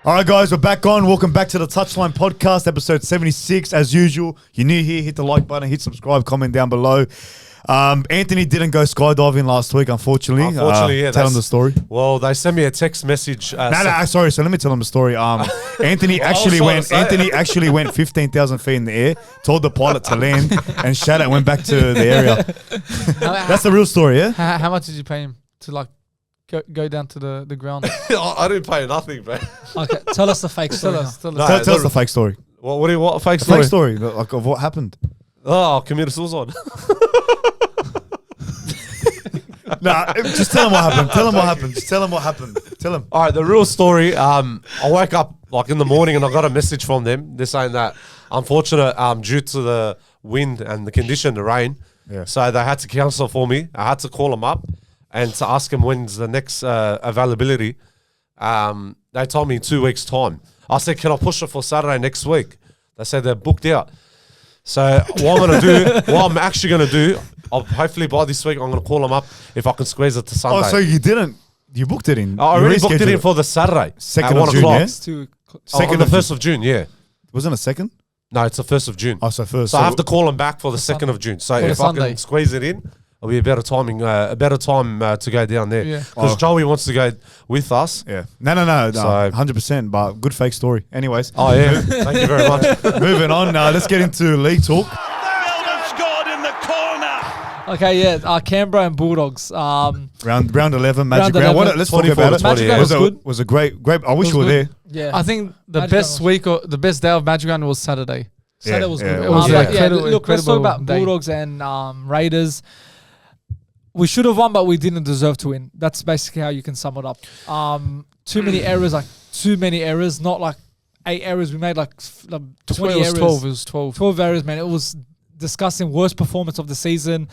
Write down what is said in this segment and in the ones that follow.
All right, guys, we're back on. Welcome back to the Touchline Podcast, episode 76. As usual, you're new here, hit the like button, hit subscribe, comment down below. Anthony didn't go skydiving last week, unfortunately. Yeah. Tell him the story. Well, they sent me a text message. Sorry. So let me tell him the story. Anthony actually went 15,000 feet in the air, told the pilot to land, and shut it, went back to the area. That's the real story, yeah? How much did you pay him to go down to the ground? I didn't pay nothing, bro. Okay, tell us the fake story. Tell us the fake story. What fake The story? fake story of what happened. Oh, committed suicide. Nah, just tell him what happened. Tell him what happened. Just tell him what happened. Tell him. All right, the real story. I woke up in the morning and I got a message from them. They're saying that unfortunate due to the wind and the condition, the rain. Yeah. So they had to cancel for me. I had to call them up and to ask them when's the next availability. They told me in 2 weeks' time. I said, can I push it for Saturday next week? They said they're booked out. So what I'm actually going to do, hopefully by this week, I'm going to call them up if I can squeeze it to Sunday. Oh, so you booked it in? I already booked it in for the Saturday. 2nd of June, yeah? Second, the 1st of June, yeah. Wasn't it 2nd? No, it's the 1st of June. Oh, so first. So I have to call them back for the 2nd of June. So if I can squeeze it in, it'll be a better time to go down there. Yeah. Because Joey wants to go with us. Yeah. No, 100%, but good fake story. Anyways. Oh, yeah. Thank you very much. Moving on. Let's get into league talk. Okay, yeah, Canberra and Bulldogs. Round 11, Magic Round 11. Round. Let's talk about it. Magic Round was a great. I wish you were there. Yeah, I think the best week or the best day of Magic Round was Saturday. Saturday was good. Yeah, It was incredible. Look, let's talk about Bulldogs and Raiders. We should have won, but we didn't deserve to win. That's basically how you can sum it up. Too many errors, not like 8 errors. We made like 20 errors. 12. It was 12. 12 errors, man. It was disgusting. Worst performance of the season.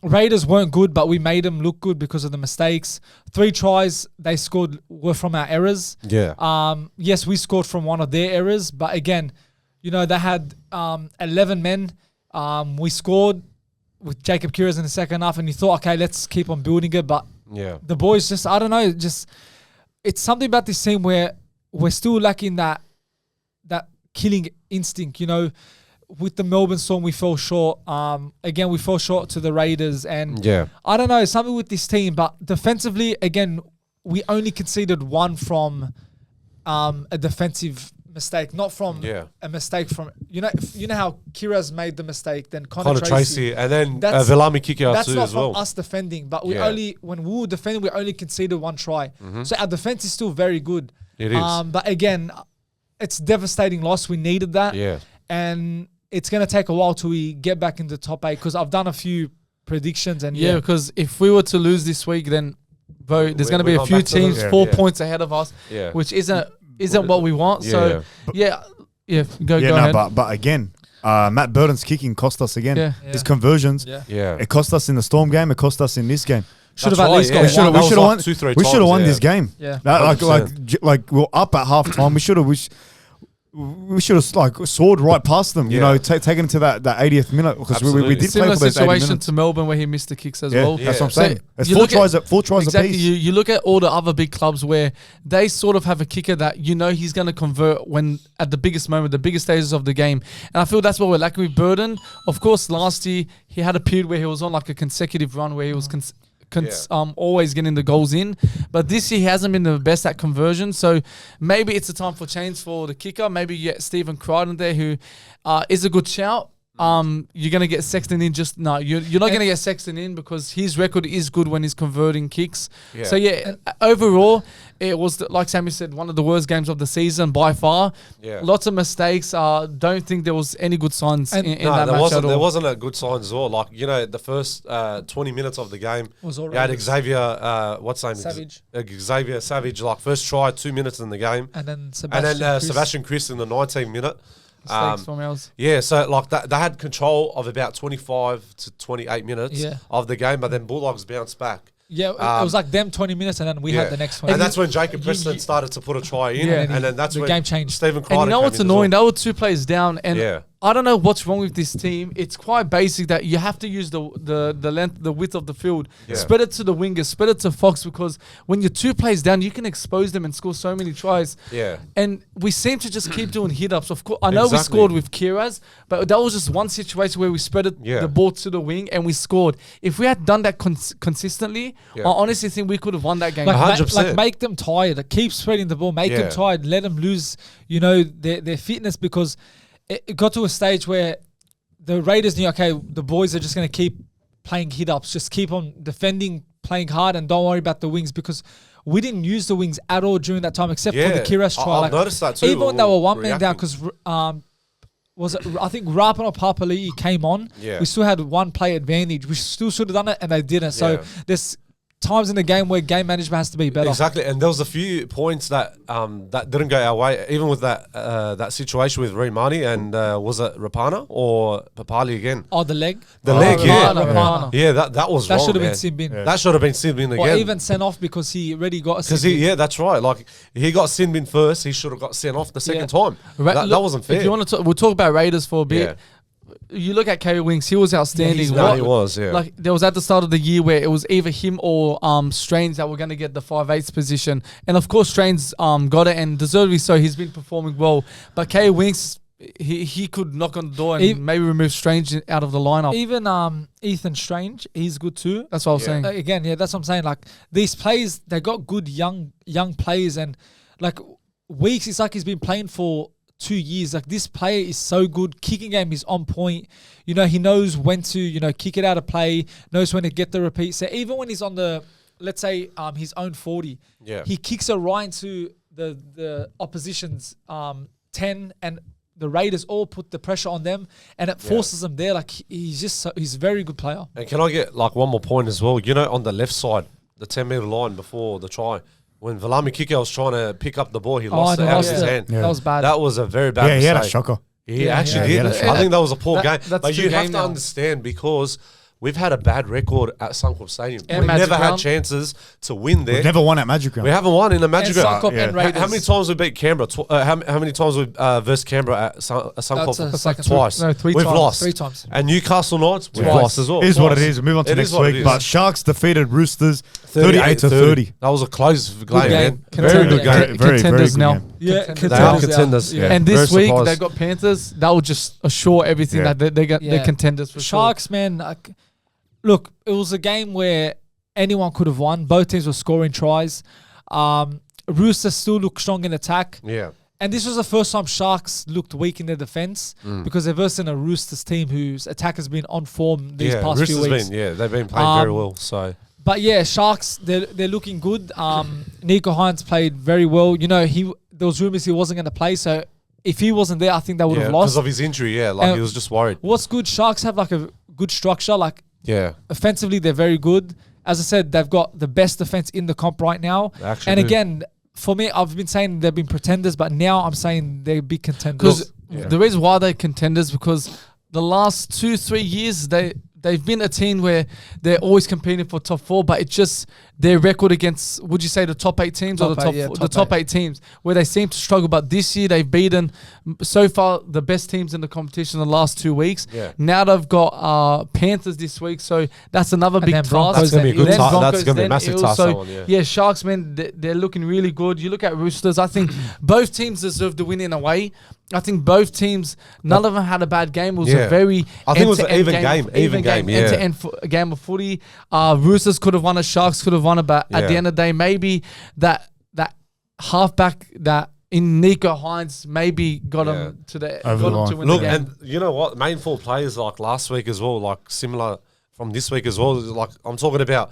Raiders weren't good, but we made them look good because of the mistakes. 3 tries they scored were from our errors. Yeah. Yes, we scored from one of their errors, but again, they had 11 men. We scored with Jacob Kiraz in the second half, and you thought, okay, let's keep on building it. But the boys just, I don't know, it's something about this team where we're still lacking that killing instinct, With the Melbourne Storm, we fell short. Again, we fell short to the Raiders. And I don't know, something with this team. But defensively, again, we only conceded 1 from a defensive mistake, not from a mistake from... You know how Kiraz made the mistake, then Connor Tracy. And then Velami kick out too as well. That's not from us defending. But when we were defending, we only conceded 1 try. Mm-hmm. So our defense is still very good. It is. But again, it's a devastating loss. We needed that. Yeah. And it's going to take a while till we get back into top 8 because I've done a few predictions. And because if we were to lose this week, then there's going to be a few teams 4 points ahead of us, which isn't what we want. Go ahead. But again, Matt Burton's kicking cost us again. Yeah. His conversions. Yeah. It cost us in the Storm game. It cost us in this game. Should have at least got one. We should have won. 2-3 we should have won this game. Yeah. Like we're up at half time. We should have like soared right past them. Taken to that 80th minute because we did similar play for those 80 minutes. situation to Melbourne where he missed the kicks as well. That's what I'm saying. It's four tries exactly. apiece. You look at all the other big clubs where they sort of have a kicker that he's going to convert when at the biggest moment, the biggest stages of the game. And I feel that's what we're lacking with Burton. Of course, last year he had a period where he was on like a consecutive run where he was always getting the goals in, but this year he hasn't been the best at conversion. So maybe it's a time for change for the kicker. Maybe you get Stephen Crichton there, who is a good shout. You're gonna get Sexton in. You're not gonna get Sexton in because his record is good when he's converting kicks. Yeah. So overall, it was like Sammy said, one of the worst games of the season by far. Yeah. Lots of mistakes. Don't think there was any good signs in that match at all. There wasn't a good signs at all. Like the first 20 minutes of the game, you had Xavier. What's his name? Savage. Xavier Savage. Like first try, 2 minutes in the game, and then Sebastian Chris in the 19th minute. From ours. So like they had control of about 25 to 28 minutes of the game, but then Bulldogs bounced back. Yeah, it was like them 20 minutes, and then we had the next one. And that's when Jacob Preston started to put a try in, and then that's when the game changed. Stephen Crichton and you know what's annoying? They were 2 players down, and I don't know what's wrong with this team. It's quite basic that you have to use the length, the width of the field. Yeah. Spread it to the wingers, spread it to Fox, because when you're 2 plays down, you can expose them and score so many tries. Yeah. And we seem to just keep doing hit-ups. Of course, I know we Exactly. scored with Kiraz, but that was just one situation where we spread the ball to the wing and we scored. If we had done that consistently, I honestly think we could have won that game. Like, 100%. make them tired. Like, keep spreading the ball. Make them tired. Let them lose, their fitness, because it got to a stage where the Raiders knew, okay, the boys are just going to keep playing hit-ups. Just keep on defending, playing hard, and don't worry about the wings, because we didn't use the wings at all during that time, except for the Kiras try. I've noticed that too. Even when they were one man down, because I think Rapan or Papali'i came on, we still had 1 play advantage. We still should have done it, and they didn't. So there's times in the game where game management has to be better. Exactly, and there was a few points that that didn't go our way, even with that situation with Reimani and was it Rapana or Papali again? Oh, the leg? The leg, Rapana. Yeah, that was That wrong. should have been man. sin bin. Yeah. That should have been sin bin again. Or even sent off because he already got a sin bin. Because that's right. Like, he got sin bin first, he should have got sent off the second time. That wasn't fair. If you want to, we'll talk about Raiders for a bit. Yeah. You look at KO Wings, he was outstanding. He was. Like, there was at the start of the year where it was either him or Strains that were going to get the 5/8 position. And of course, Strains got it, and deservedly so. He's been performing well. But KO Wings, he could knock on the door and maybe remove Strange out of the lineup. Even Ethan Strange, he's good too. That's what I was saying. Again, that's what I'm saying. Like, these players, they got good young players, and like Weeks, it's like he's been playing for 2 years. Like, this player is so good. Kicking game is on point. He knows when to, kick it out of play, knows when to get the repeat. So even when he's on the, let's say, his own 40, he kicks it right into the opposition's 10, and the Raiders all put the pressure on them, and it forces them there. Like, he's a very good player. And can I get like one more point as well? On the left side, the 10-meter line before the try, when Valami Kike was trying to pick up the ball, he lost it out of his hand. That was bad. That was a very bad mistake. He had a shocker. He actually did. I think that was a poor game. But you have to now. Understand, because we've had a bad record at Suncorp Stadium. And We've Magic never had Round. chances to win there. We've never won at Magic Round. We haven't won in the Magic And Round. Suncorp and Raiders. How many times we beat Canberra? How many times we versed Canberra at Suncorp? That's a second. Twice. No, 3 We've times. lost. 3 times. And Newcastle Knights, we've Twice. lost as well. It is what it Twice. is. Move on to It next is what it week. is. But Sharks defeated Roosters 38-30. That was a close game, game. man. Contender. Very good Yeah. game. Contenders good now. game. Yeah, They are contenders. Yeah. And this Very week, surprised. they've got Panthers. That will just assure everything that they're contenders for Sharks, man. Look, it was a game where anyone could have won. Both teams were scoring tries. Roosters still look strong in attack. Yeah. And this was the first time Sharks looked weak in their defense because they're versing a Roosters team whose attack has been on form these past few weeks. They've been playing very well. So, But yeah, Sharks, they're looking good. Nico Hines played very well. There was rumors he wasn't going to play, so if he wasn't there, I think they would have lost. because of his injury. Yeah, he was just worried. What's good, Sharks have like a good structure. Like, Yeah. offensively, they're very good. As I said, they've got the best defense in the comp right now. They actually And do. again, for me, I've been saying they've been pretenders, but now I'm saying they're big contenders. Because the reason why they're contenders, because the last 2-3 years they've been a team where they're always competing for top 4, but it's just their record against, would you say, the top 8 teams or the top 8 teams, where they seem to struggle. But this year they've beaten so far the best teams in the competition in the last 2 weeks. Yeah. Now they've got Panthers this week, so that's another big then task. Broncos That's going to be a good Then task. That's Broncos, going to be a then massive Eels. task. So, that one, yeah. Sharks, man, they're looking really good. You look at Roosters, I think both teams deserve to win in a way. I think both teams, none of them had a bad game. It was a very I think it was an end-to-end even game. Yeah. end-to-end game of footy. Roosters could have won it, Sharks could have won it, but at the end of the day, maybe that halfback that in Nico Hines maybe got him to the to win Look, the game. and you know what? Main 4 players like last week as well, like similar from this week as well. Like I'm talking about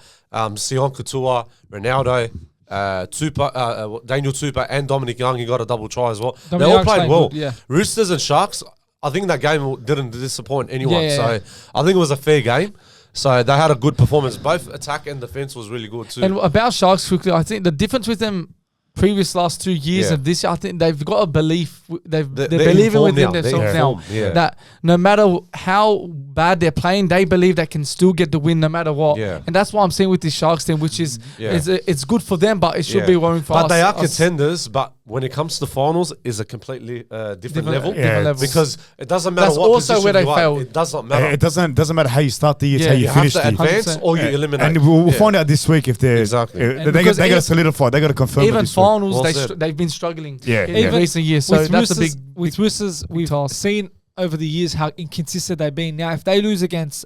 Sion Couture, Ronaldo, Daniel Tupa, and Dominic Young. He got a double try as well. They all played well. Good, yeah. Roosters and Sharks, I think that game didn't disappoint anyone. Yeah. So I think it was a fair game. So they had a good performance. Both attack and defense was really good too. And about Sharks quickly, I think the difference with them previous last 2 years of this year, I think they've got a belief. They're believing within themselves now that no matter how bad they're playing, they believe they can still get the win no matter what. Yeah. And that's what I'm seeing with this Sharks team, which is it's good for them, but it should be worrying for us. But they are contenders. But when it comes to finals is a completely different level. different level. Because it doesn't matter That's what also position where they you are. failed. It does not matter. It doesn't matter how you start the year, it's Yeah, how you You have finish to the year. advance 100%. or you eliminate. And we'll find out this week if they're Exactly. They because got to even- solidify. They got to confirm it Even this week. finals, Well said. they've been struggling Yeah, in yeah. recent years. So with that's Roosters, a big with Roosters, we've task. seen over the years how inconsistent they've been. Now, if they lose against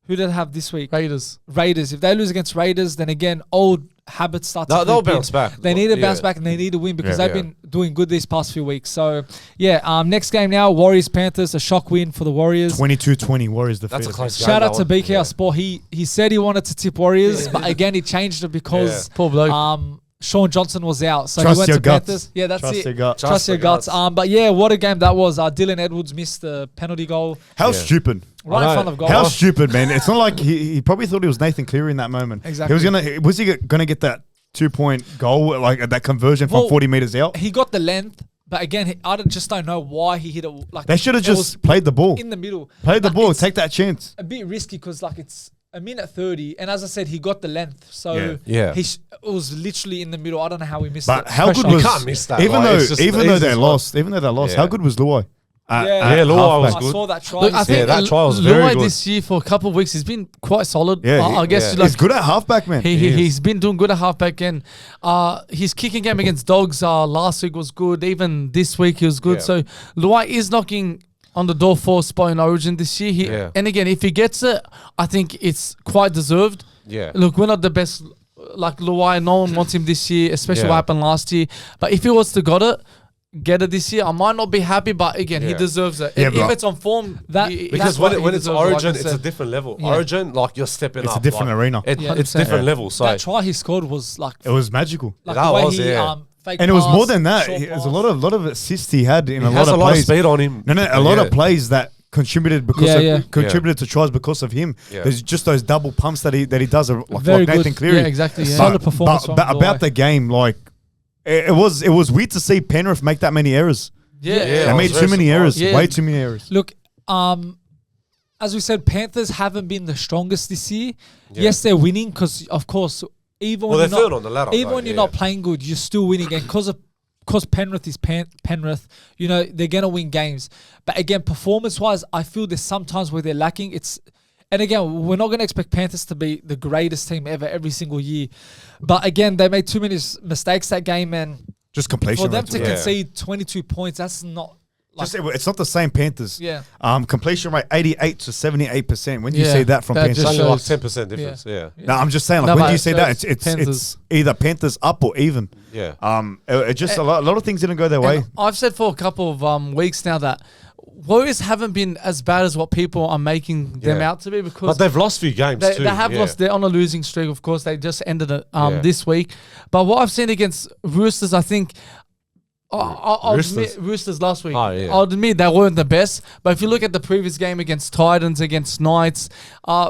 who did they have this week? Raiders. Raiders. If they lose against Raiders, then again, old habits start to They'll creep in. bounce back. They need to bounce Yeah. back and they need to win because Yeah. they've been doing good these past few weeks. So, yeah, next game now, Warriors-Panthers, a shock win for the Warriors. 22-20 Warriors defeated. That's a close game. Shout out that to one. BKR Yeah. Sport. He said he wanted to tip Warriors, but again, he changed it because Poor bloke. Sean Johnson was out. So Trust he went your to guts. Panthers. Yeah, that's Trust it. your gut. Trust your guts. But yeah, what a game that was. Dylan Edwards missed the penalty goal How Yeah. stupid. right I in know. front of goal. How stupid, man. It's not like he probably thought he was Nathan Cleary in that moment. Exactly. Was he gonna get that 2-point goal, like that conversion from Well, 40 meters out? He got the length, but again, just don't know why he hit it. Like They should have it was just played the ball. in the middle. Played the But ball. it's Take that chance. a bit risky because like it's a minute 30, and as I said, he got the length, so Yeah. Yeah. it was literally in the middle. I don't know how he missed But it. how good Pressure. was? You can't miss that, Even like, though it's just the they easiest lost, Yeah. how good was Luai? Yeah, Luai was I good. saw that try. Look, I think that try was very Luai good. this year for a couple of weeks, he's been quite solid. Yeah, I guess yeah. like He's good at halfback, man. he's been doing good at halfback, and his kicking game against Dogs last week was good. Even this week he was good. Yeah. So Luai is knocking on the door for a spot in Origin this year. Yeah. And again, if he gets it, I think it's quite deserved. Yeah. Look, we're not the best. Like Luai, no one wants him this year, especially Yeah. what happened last year. But if he was to get it this year, I might not be happy. But again, he Yeah. deserves it. Yeah, And but if it's on form, Because when it's Origin, it's a different level. Yeah. Origin, like you're stepping It's up. a different like, arena. It's 100%. different Yeah. level. So that try he scored was like It was magical. like That the way was, he yeah. fake And it was pass, more than that. short There's pass. a lot of assists he had in he a lot has of a lot of plays. speed on him. No, a lot Yeah. of plays that contributed because Yeah, of, yeah. contributed to tries because of him. Yeah. There's just those double pumps that he does, like Very Nathan good. Cleary. Yeah, exactly. Yeah. Solid performance from about Luai. the game, like it was weird to see Penrith make that many errors. Yeah, Yeah. They I made was too very many errors, surprised. Yeah. way too many errors. Look, as we said, Panthers haven't been the strongest this year. Yeah. Yes, they're winning because, of course, even Well, when they're you're third not, on the ladder. even though, when you're yeah. not playing good, you're still winning. And because Penrith is Penrith, you know they're gonna win games. But again, performance-wise, I feel there's sometimes where they're lacking. And again, we're not going to expect Panthers to be the greatest team ever every single year. But again, they made too many mistakes that game, and Just completion for them rate to as well. Yeah. concede 22 points, that's not like It's not the same Panthers. yeah. Completion rate 88 to 78%. When you Yeah, see that from that Panthers, It's just only like shows- 10% difference. Yeah. no, I'm just saying. Like No, when but you it see that, shows it's Panthers. either Panthers up or even. Yeah. It just a lot of things didn't go their way. And I've said for a couple of weeks now that Warriors haven't been as bad as what people are making them Yeah. out to be But because they've lost few games they too. have yeah. lost. They're on a losing streak, of course. They just ended it Yeah. this week. But what I've seen against Roosters, I think. I'll Roosters? admit Roosters last week. Oh, yeah. I'll admit they weren't the best. But if you look at the previous game against Titans, against Knights,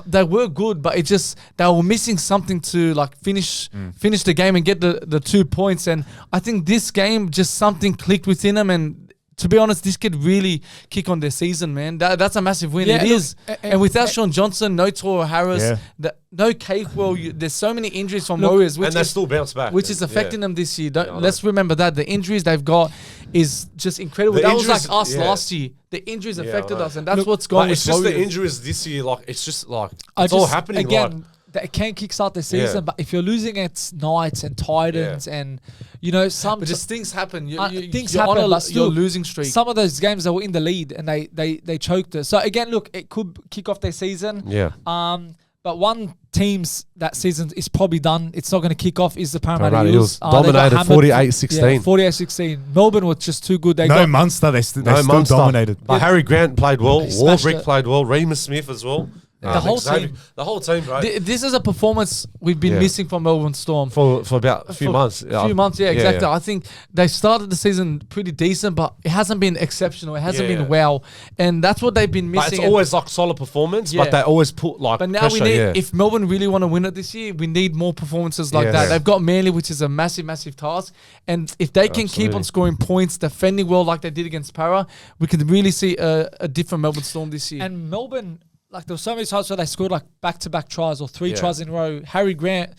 they were good, but it just they were missing something to like finish the game and get the 2 points. And I think this game just something clicked within them. And to be honest, this could really kick on their season, man. That's a massive win. Yeah, It look, is. And without Sean Johnson, no Toro Harris, Yeah. no Capewell, there's so many injuries from Look, Warriors, which And they is still bounce back. which is Yeah. affecting them this year. I know. Let's remember that the injuries they've got is just incredible. The That was injuries- like us yeah. last year. The injuries Yeah, affected I know. us, and that's Look, what's But going it's with just the Warriors. injuries this year. Like it's just like I it's all just- happening. again. They can kickstart the season, Yeah. but if you're losing against Knights and Titans and some But just things happen. things you're on happen, a, but you're still, losing streak. some of those games they were in the lead and they choked it. So again, look, it could kick off their season. Yeah. But one team's that season is probably done. It's not going to kick off. Is the Parramatta Parramatta Eels. Eels They got dominated hammered. 48-16. Yeah, 48-16. Melbourne was just too good. They No got Munster, they still Munster. dominated. But Harry Grant played well. They smashed Warbrick it. played well. Remus Smith as well. The whole Xavier- team. The whole team, right? This is a performance we've been Yeah. missing from Melbourne Storm. for about a few For months. A few months, yeah, exactly. yeah. I think they started the season pretty decent, but it hasn't been exceptional. It hasn't Yeah. been well, and that's what they've been But missing. it's And- always like solid performance, Yeah. but they always put like But now pressure. we need, yeah. if Melbourne really want to win it this year, we need more performances like Yeah. that. Yeah. They've got Manly, which is a massive, massive task. And if they can keep on Absolutely. scoring points, defending well like they did against Para, we could really see a different Melbourne Storm this year. And Melbourne, like there were so many times where they scored like back-to-back tries or three Yeah. tries in a row. Harry Grant,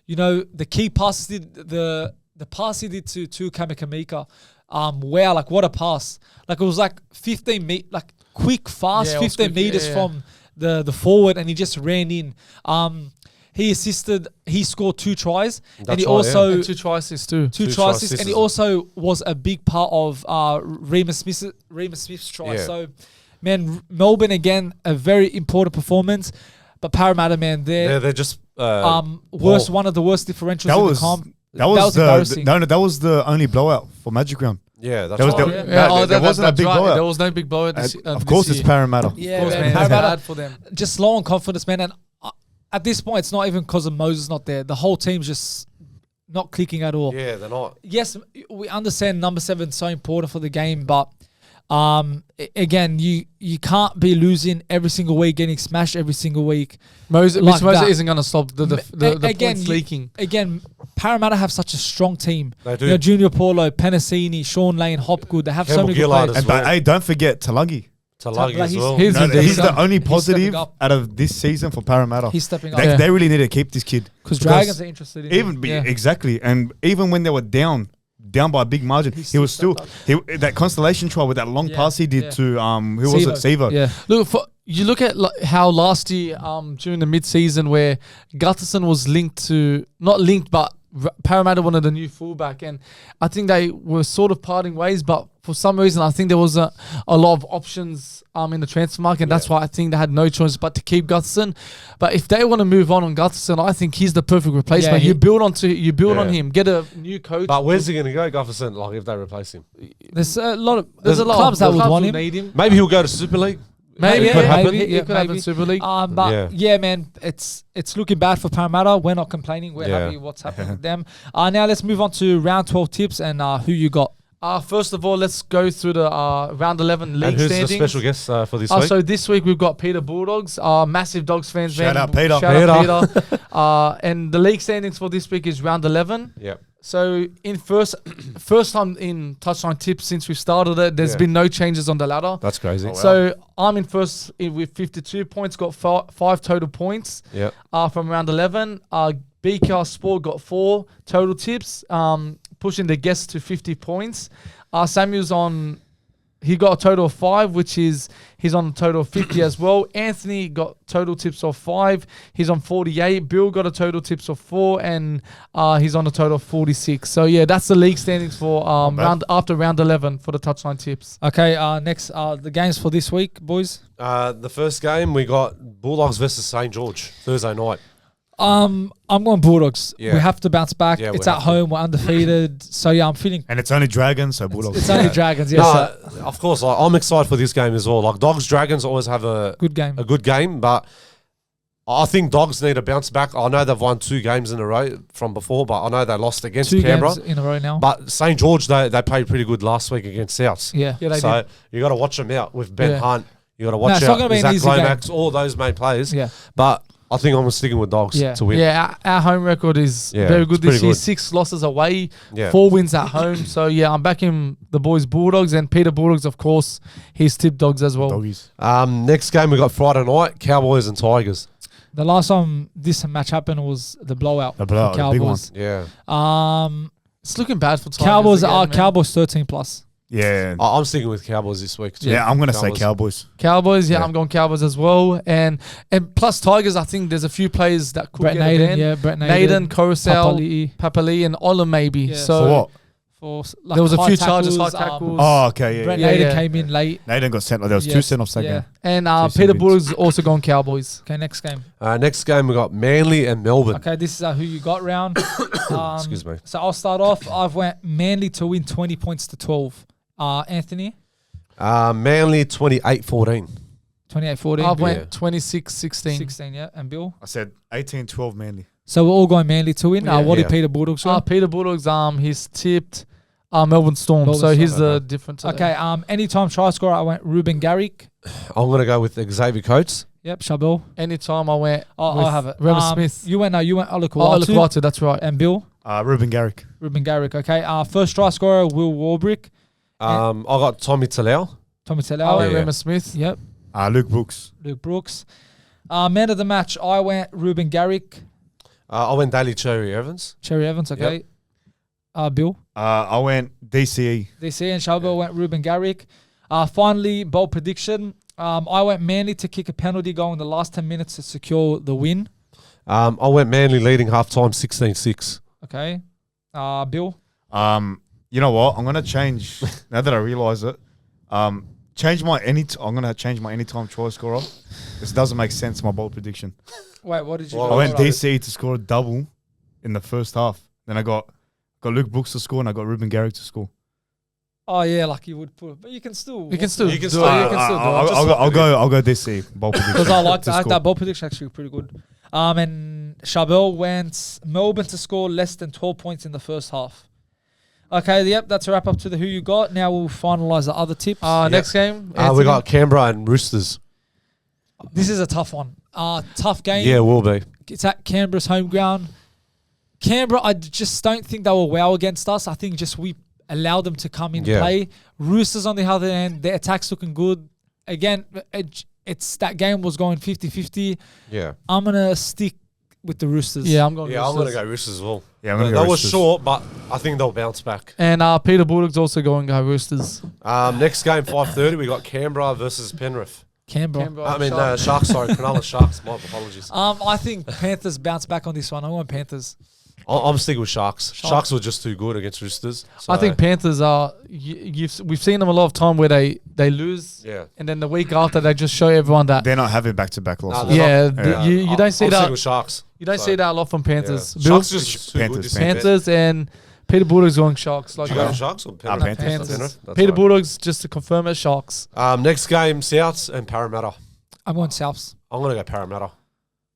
the key passes, the the pass he did to Kamika, wow, like what a pass. Like it was like 15 like quick, fast, Yeah, it was 15 quick, meters yeah. from the forward, and he just ran in. He assisted, he scored 2 tries, and That's he right, also And 2 tries too. two Two try try assists, and he assists. also was a big part of Remus Smith's try. Yeah. So, man, Melbourne again, a very important performance, but Parramatta, man, They're just worst, one of the worst differentials That in was the comp. that was the embarrassing. no, that was the only blowout for Magic Round. yeah. That's That was right. the- Yeah. there wasn't a big blowout. There was no big blowout. This, Of this course, it's year. Parramatta. Yeah, Of course, man, man. It's Parramatta, bad for them. just low on confidence, man. And at this point, it's not even because of Moses not there. The whole team's just not clicking at all. Yeah, they're not. Yes, we understand number 7 is so important for the game, but again, you can't be losing every single week, getting smashed every single week. Moses Like Moses that. isn't going to stop the Again, points leaking. Again, Parramatta have such a strong team. They do. You know, Junior Paulo, Penasini, Sean Lane, Hopgood. They have so Campbell many good Gillard players. as And but hey, don't forget Talagi. Talagi as he's- well. he's- No, been he's decent. the only He's positive stepping up. out of this season for Parramatta. He's stepping up. They, Yeah. they really need to keep this kid. Because Because Dragons are interested in him. Even exactly, and even when they were down by a big margin, he was still that Constellation try with that long Yeah, pass he did yeah. to who was it, Sevo. Yeah. Look, you look at how last year during the mid-season where Gutterson was not linked, but Parramatta wanted a new fullback, and I think they were sort of parting ways, but for some reason I think there was a lot of options in the transfer market, and that's why I think they had no choice but to keep Gutterson. But if they want to move on Gutterson, I think he's the perfect replacement. Yeah, you build on Yeah. him, get a new coach. But where's he going to go, Gufferson? Like if they replace him, There's a lot of There's a lot clubs of that would want him. need him. maybe he'll go to Super League. Maybe It could happen. maybe, It could happen maybe. Super League. But Yeah. yeah, man, it's looking bad for Parramatta. We're not complaining. We're Yeah. happy with what's happening with them. Now let's move on to round 12 tips and who you got. First of all, let's go through the round 11 league And who's standings. the special guest for this week? So this week we've got Peter Bulldogs, massive Dogs fans. Shout man. out, Peter. Shout out Peter. And the league standings for this week is round 11. Yep. So in first time in Touchline Tips since we started it, there's Yeah. been no changes on the ladder. That's crazy. So I'm in first with 52 points, got 5 total points Yep. from round 11. BKR Sport got 4 total tips, pushing the guests to 50 points. Samuel's on, he got a total of 5, which is, he's on a total of 50 as well. Anthony got total tips of 5. He's on 48. Bill got a total tips of 4, and he's on a total of 46. So yeah, that's the league standings for after round 11 for the Touchline Tips. Okay, next the games for this week, boys. The first game we got Bulldogs versus St George Thursday night. I'm going Bulldogs. Yeah. We have to bounce back. Yeah, it's we at have to. home. We're undefeated. So yeah, I'm feeling And it's only Dragons, so Bulldogs. it's only Dragons. Yes, No, of course, like, I'm excited for this game as well. Like Dogs Dragons always have a good game. good game, but I think Dogs need to bounce back. I know they've won 2 games in a row from before, but I know they lost against 2 Canberra. games in a row now. But St George, they played pretty good last week against Souths. yeah. Yeah, they So you got to watch them out with Ben Yeah. Hunt. You got to watch it's not out gonna be an Zach easy game. Lomax, all those main players. Yeah. But I think I'm sticking with Dogs Yeah. to win. Yeah, our home record is Yeah, very it's good this pretty year. good. 6 losses away, Yeah. 4 wins at home. So yeah, I'm backing the boys Bulldogs, and Peter Bulldogs, of course, he's tipped Dogs as well. Doggies. Next game we got Friday night, Cowboys and Tigers. The last time this match happened was the blowout. The blowout, for the big one. Cowboys. Yeah. It's looking bad for Tigers Cowboys again, are man. Cowboys 13 plus. Yeah. I'm sticking with Cowboys this week too. Yeah, I'm going to say Cowboys. Cowboys, yeah, Yeah. I'm going Cowboys as well, and plus Tigers. I think there's a few players that could Brett get a Naden, ban. yeah, Brett Naden, Naden, Coruscant, Papali'i, and Ola maybe. Yeah. So For what? for like there was a high few charges, high tackles, tackles. Oh, okay. Yeah. Brett yeah. Yeah, Naden yeah. came in late. Nathan got sent. There was 2 Yes, sent-offs that yeah. game. And Two Peter seconds. Bulldogs also going Cowboys. Okay, next game. Next game we got Manly and Melbourne. Okay, this is who you got round. Excuse me. So I'll start off. I've went Manly to win 20 points to 12. Anthony, Manly 28-14. 28-14. I went Yeah. 26-16. 16, yeah. And Bill? I said 18-12 Manly. So we're all going Manly to win. Yeah. What Yeah. did Peter Bulldogs go? Peter Bulldogs, he's tipped Melbourne Storm. Melbourne so he's Storm, the different. Okay, anytime try scorer, I went Ruben Garrick. I'm going to go with Xavier Coates. Yep, Chabel. Anytime I went. I'll have it. Remus Smith. You went Olukwatu. Olukwatu, that's right. And Bill? Ruben Garrick. Ruben Garrick, okay. First try scorer, Will Warbrick. I got Tommy Talau. Tommy I Talau. went Yeah. Remus Smith. Yep. Luke Brooks. Luke Brooks. Man of the match, I went Ruben Garrick. I went Daly Cherry Evans. Cherry Evans, okay. Bill? I went DCE. DC and Shalbell went Ruben Garrick. Finally, bold prediction. I went Manly to kick a penalty goal in the last 10 minutes to secure the win. I went Manly leading halftime 16-6. Okay. Bill? You know what? I'm gonna change now that I realise it. Change my I'm gonna change my anytime try scorer. This doesn't make sense. My bold prediction. Wait, what did you Well, do? I went DCE to score a double in the first half. Then I got Luke Brooks to score and I got Ruben Garrick to score. Oh, yeah, like you would put. But you can still. You can still do it. I'll go DCE. Bold prediction. Because I like that bold prediction actually pretty good. And Shabelle went Melbourne to score less than 12 points in the first half. Okay, yep, that's a wrap up to the who you got. Now we'll finalise the other tips. Next game. We got Canberra and Roosters. This is a tough one. Tough game. Yeah, it will be. It's at Canberra's home ground. Canberra, I just don't think they were well against us. I think just we allowed them to come in and play. Roosters, on the other hand, their attack's looking good. Again, it's that game was going 50-50. Yeah. I'm going to stick with the Roosters. Yeah, I'm going Yeah, Roosters. I'm going to go Roosters as well. Yeah, I'm gonna go That was Roosters. short, but I think they'll bounce back. And Peter Bulldogs also going Roosters. Next game, 5:30, we got Canberra versus Penrith. Canberra. Sharks, sorry. Cronulla Sharks. My apologies. I think Panthers bounce back on this one. I want Panthers. I'm sticking with Sharks. Sharks were just too good against Roosters. So. I think Panthers are. We've seen them a lot of time where they lose, and then the week after they just show everyone that They're not having back-to-back losses. You don't see I'm that. sticking with Sharks. You don't see that a lot from Panthers. Yeah. Sharks just too Panthers, good. This Panthers and Peter Bulldogs going Sharks. Like Did you go Sharks or Penrith? Panthers. That's Peter right. Bulldogs, just to confirm it, Sharks. Next game, Souths and Parramatta. I'm going Souths. I'm going to go Parramatta.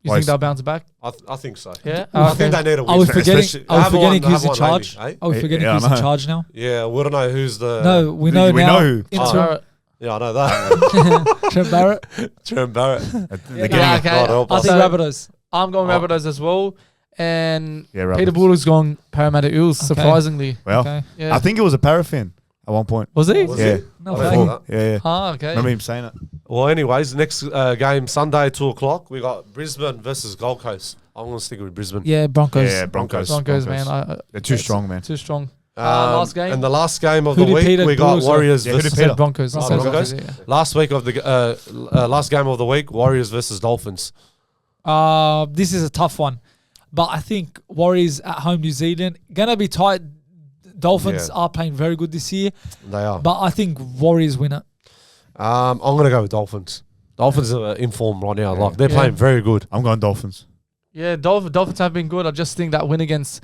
You think they'll bounce back? I think so. Yeah. I think they need a win. Are we forgetting who's in one, charge? maybe, eh? Are we forgetting Yeah, who's I know. in charge now? Yeah, we don't know who's the... No, we We know now. know who. Interim. Yeah, I know that. Trent Barrett. Trent Barrett. They're getting okay. help I us. think Rabbitohs. I'm going Rabbitohs as well. And Yeah, Peter Rabbitohs. Bulldogs going Parramatta Eels, surprisingly. Well, Okay. Yeah. I think it was a paraffin at one point. Was he? Was Yeah. it? No, I fake. thought that. Yeah. Okay. Remember him saying it. Well, anyways, next game, Sunday, 2 o'clock, we got Brisbane versus Gold Coast. I'm going to stick with Brisbane. Yeah, Broncos. Yeah, Broncos. Broncos, man. They're too strong, man. Too strong. Last game. And the last game of Who the did week, Peter we got Bulldogs Warriors Yeah, who did versus... Peter? Broncos. Broncos. Yeah. Last week of the last game of the week, Warriors versus Dolphins. This is a tough one. But I think Warriors at home, New Zealand, going to be tight. Dolphins are playing very good this year. They are. But I think Warriors win it. I'm going to go with Dolphins. Dolphins are in form right now. Like they're playing very good. I'm going Dolphins. Yeah, Dolphins have been good. I just think that win against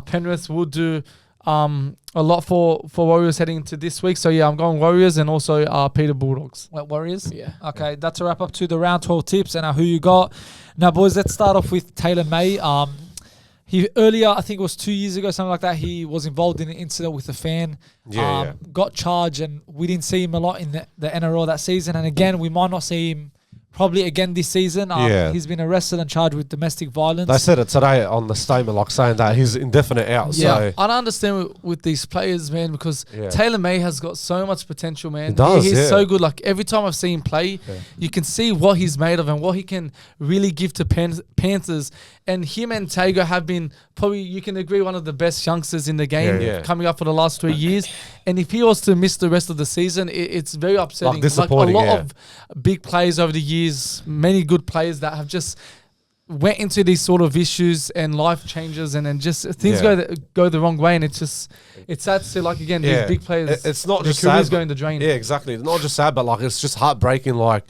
Penrith will do a lot for Warriors heading into this week. So, yeah, I'm going Warriors and also Peter Bulldogs. Wait, Warriors? Yeah. Okay, that's a wrap up to the round 12 tips and who you got. Now, boys, let's start off with Taylan May. He earlier, I think it was 2 years ago, something like that, he was involved in an incident with a fan. Got charged, and we didn't see him a lot in the NRL that season. And again, we might not see him probably again this season. He's been arrested and charged with domestic violence. They said it today on the statement, like saying that he's indefinite out. Yeah, So I don't understand with these players, man, because Taylan May has got so much potential, man. He does, He's so good. Like every time I've seen him play, you can see what he's made of and what he can really give to Panthers. And him and Tago have been probably, you can agree, one of the best youngsters in the game coming up for the last 3 years. And if he was to miss the rest of the season, it's very upsetting. Disappointing, a lot of big players over the years, many good players that have just went into these sort of issues and life changes and then just things go the wrong way, and it's sad to see, like, again, these big players, it's not their just careers sad, going the drain. Yeah, exactly. It's not just sad, but like it's just heartbreaking. Like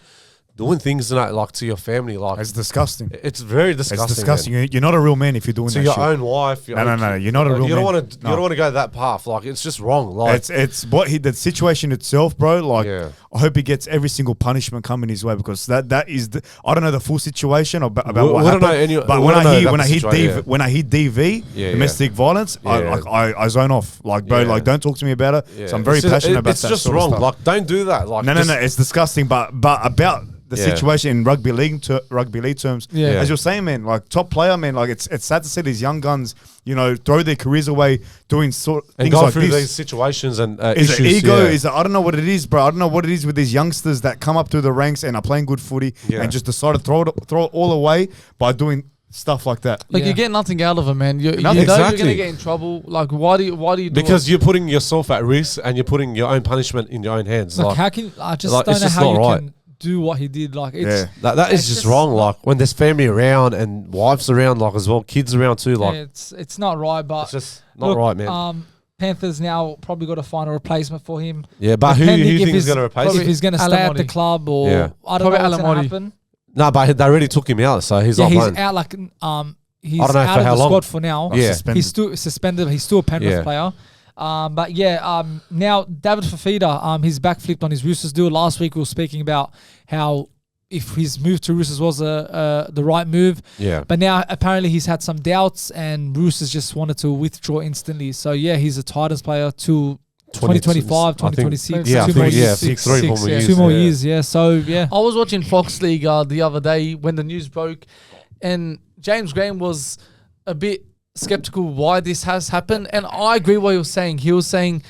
doing things like to your family, like It's disgusting. it's very disgusting. It's disgusting. Man. You're not a real man if you're doing To that your shit. own wife. No. You're not a real You don't man. want to. You don't want to go that path. Like it's just wrong. Like It's what the situation itself, bro. Like I hope he gets every single punishment coming his way, because that is I don't know the full situation about what we happened. don't know any, but we when don't I know hear about when I hear DV domestic violence, I zone off. Like bro, like don't talk to me about it. Yeah. So I'm very passionate about that. It's just sort of wrong. stuff. Like don't do that. Like No, it's disgusting. But about the situation in rugby league terms, as you're saying, man, like top player, man, like it's sad to see these young guns, throw their careers away doing things go like through this. these situations and Is issues. it ego? Is it, I don't know what it is, bro. I don't know what it is with these youngsters that come up through the ranks and are playing good footy and just decide to throw it all away by doing stuff like that. Like you get nothing out of it, man. You know Exactly. you're gonna get in trouble. Like why do you do Because it? you're putting yourself at risk and you're putting your own punishment in your own hands. Like, how can I just like, don't it's know just how not you right. can do what he did? Like it's that is it's just wrong. Like when there's family around and wives around, like as well, kids around too. Like it's not right. But it's just not right, man. Panthers now probably got to find a replacement for him. Yeah, but who Depending do you if think is he's- going to replace If him? he's going to stay at the Alamotti. club or Yeah. I don't know Probably what's going to Alamotti. happen. No, but they already took him out, so he's not He's playing. out like he's I don't know out for of how the long. squad for now. Yeah. Suspended. He's still suspended. He's still a Penrith player. But yeah, now David Fifita, he's backflipped on his Roosters deal. Last week we were speaking about how if his move to Roosters was the right move. Yeah. But now apparently he's had some doubts and Roosters just wanted to withdraw instantly. So yeah, he's a Titans player till 2025, 2026. Yeah, I 2 think, more yeah, years. 3 more years. 2 more years, yeah. So yeah. I was watching Fox League the other day when the news broke, and James Graham was a bit skeptical why this has happened, and I agree what he was saying. He was saying,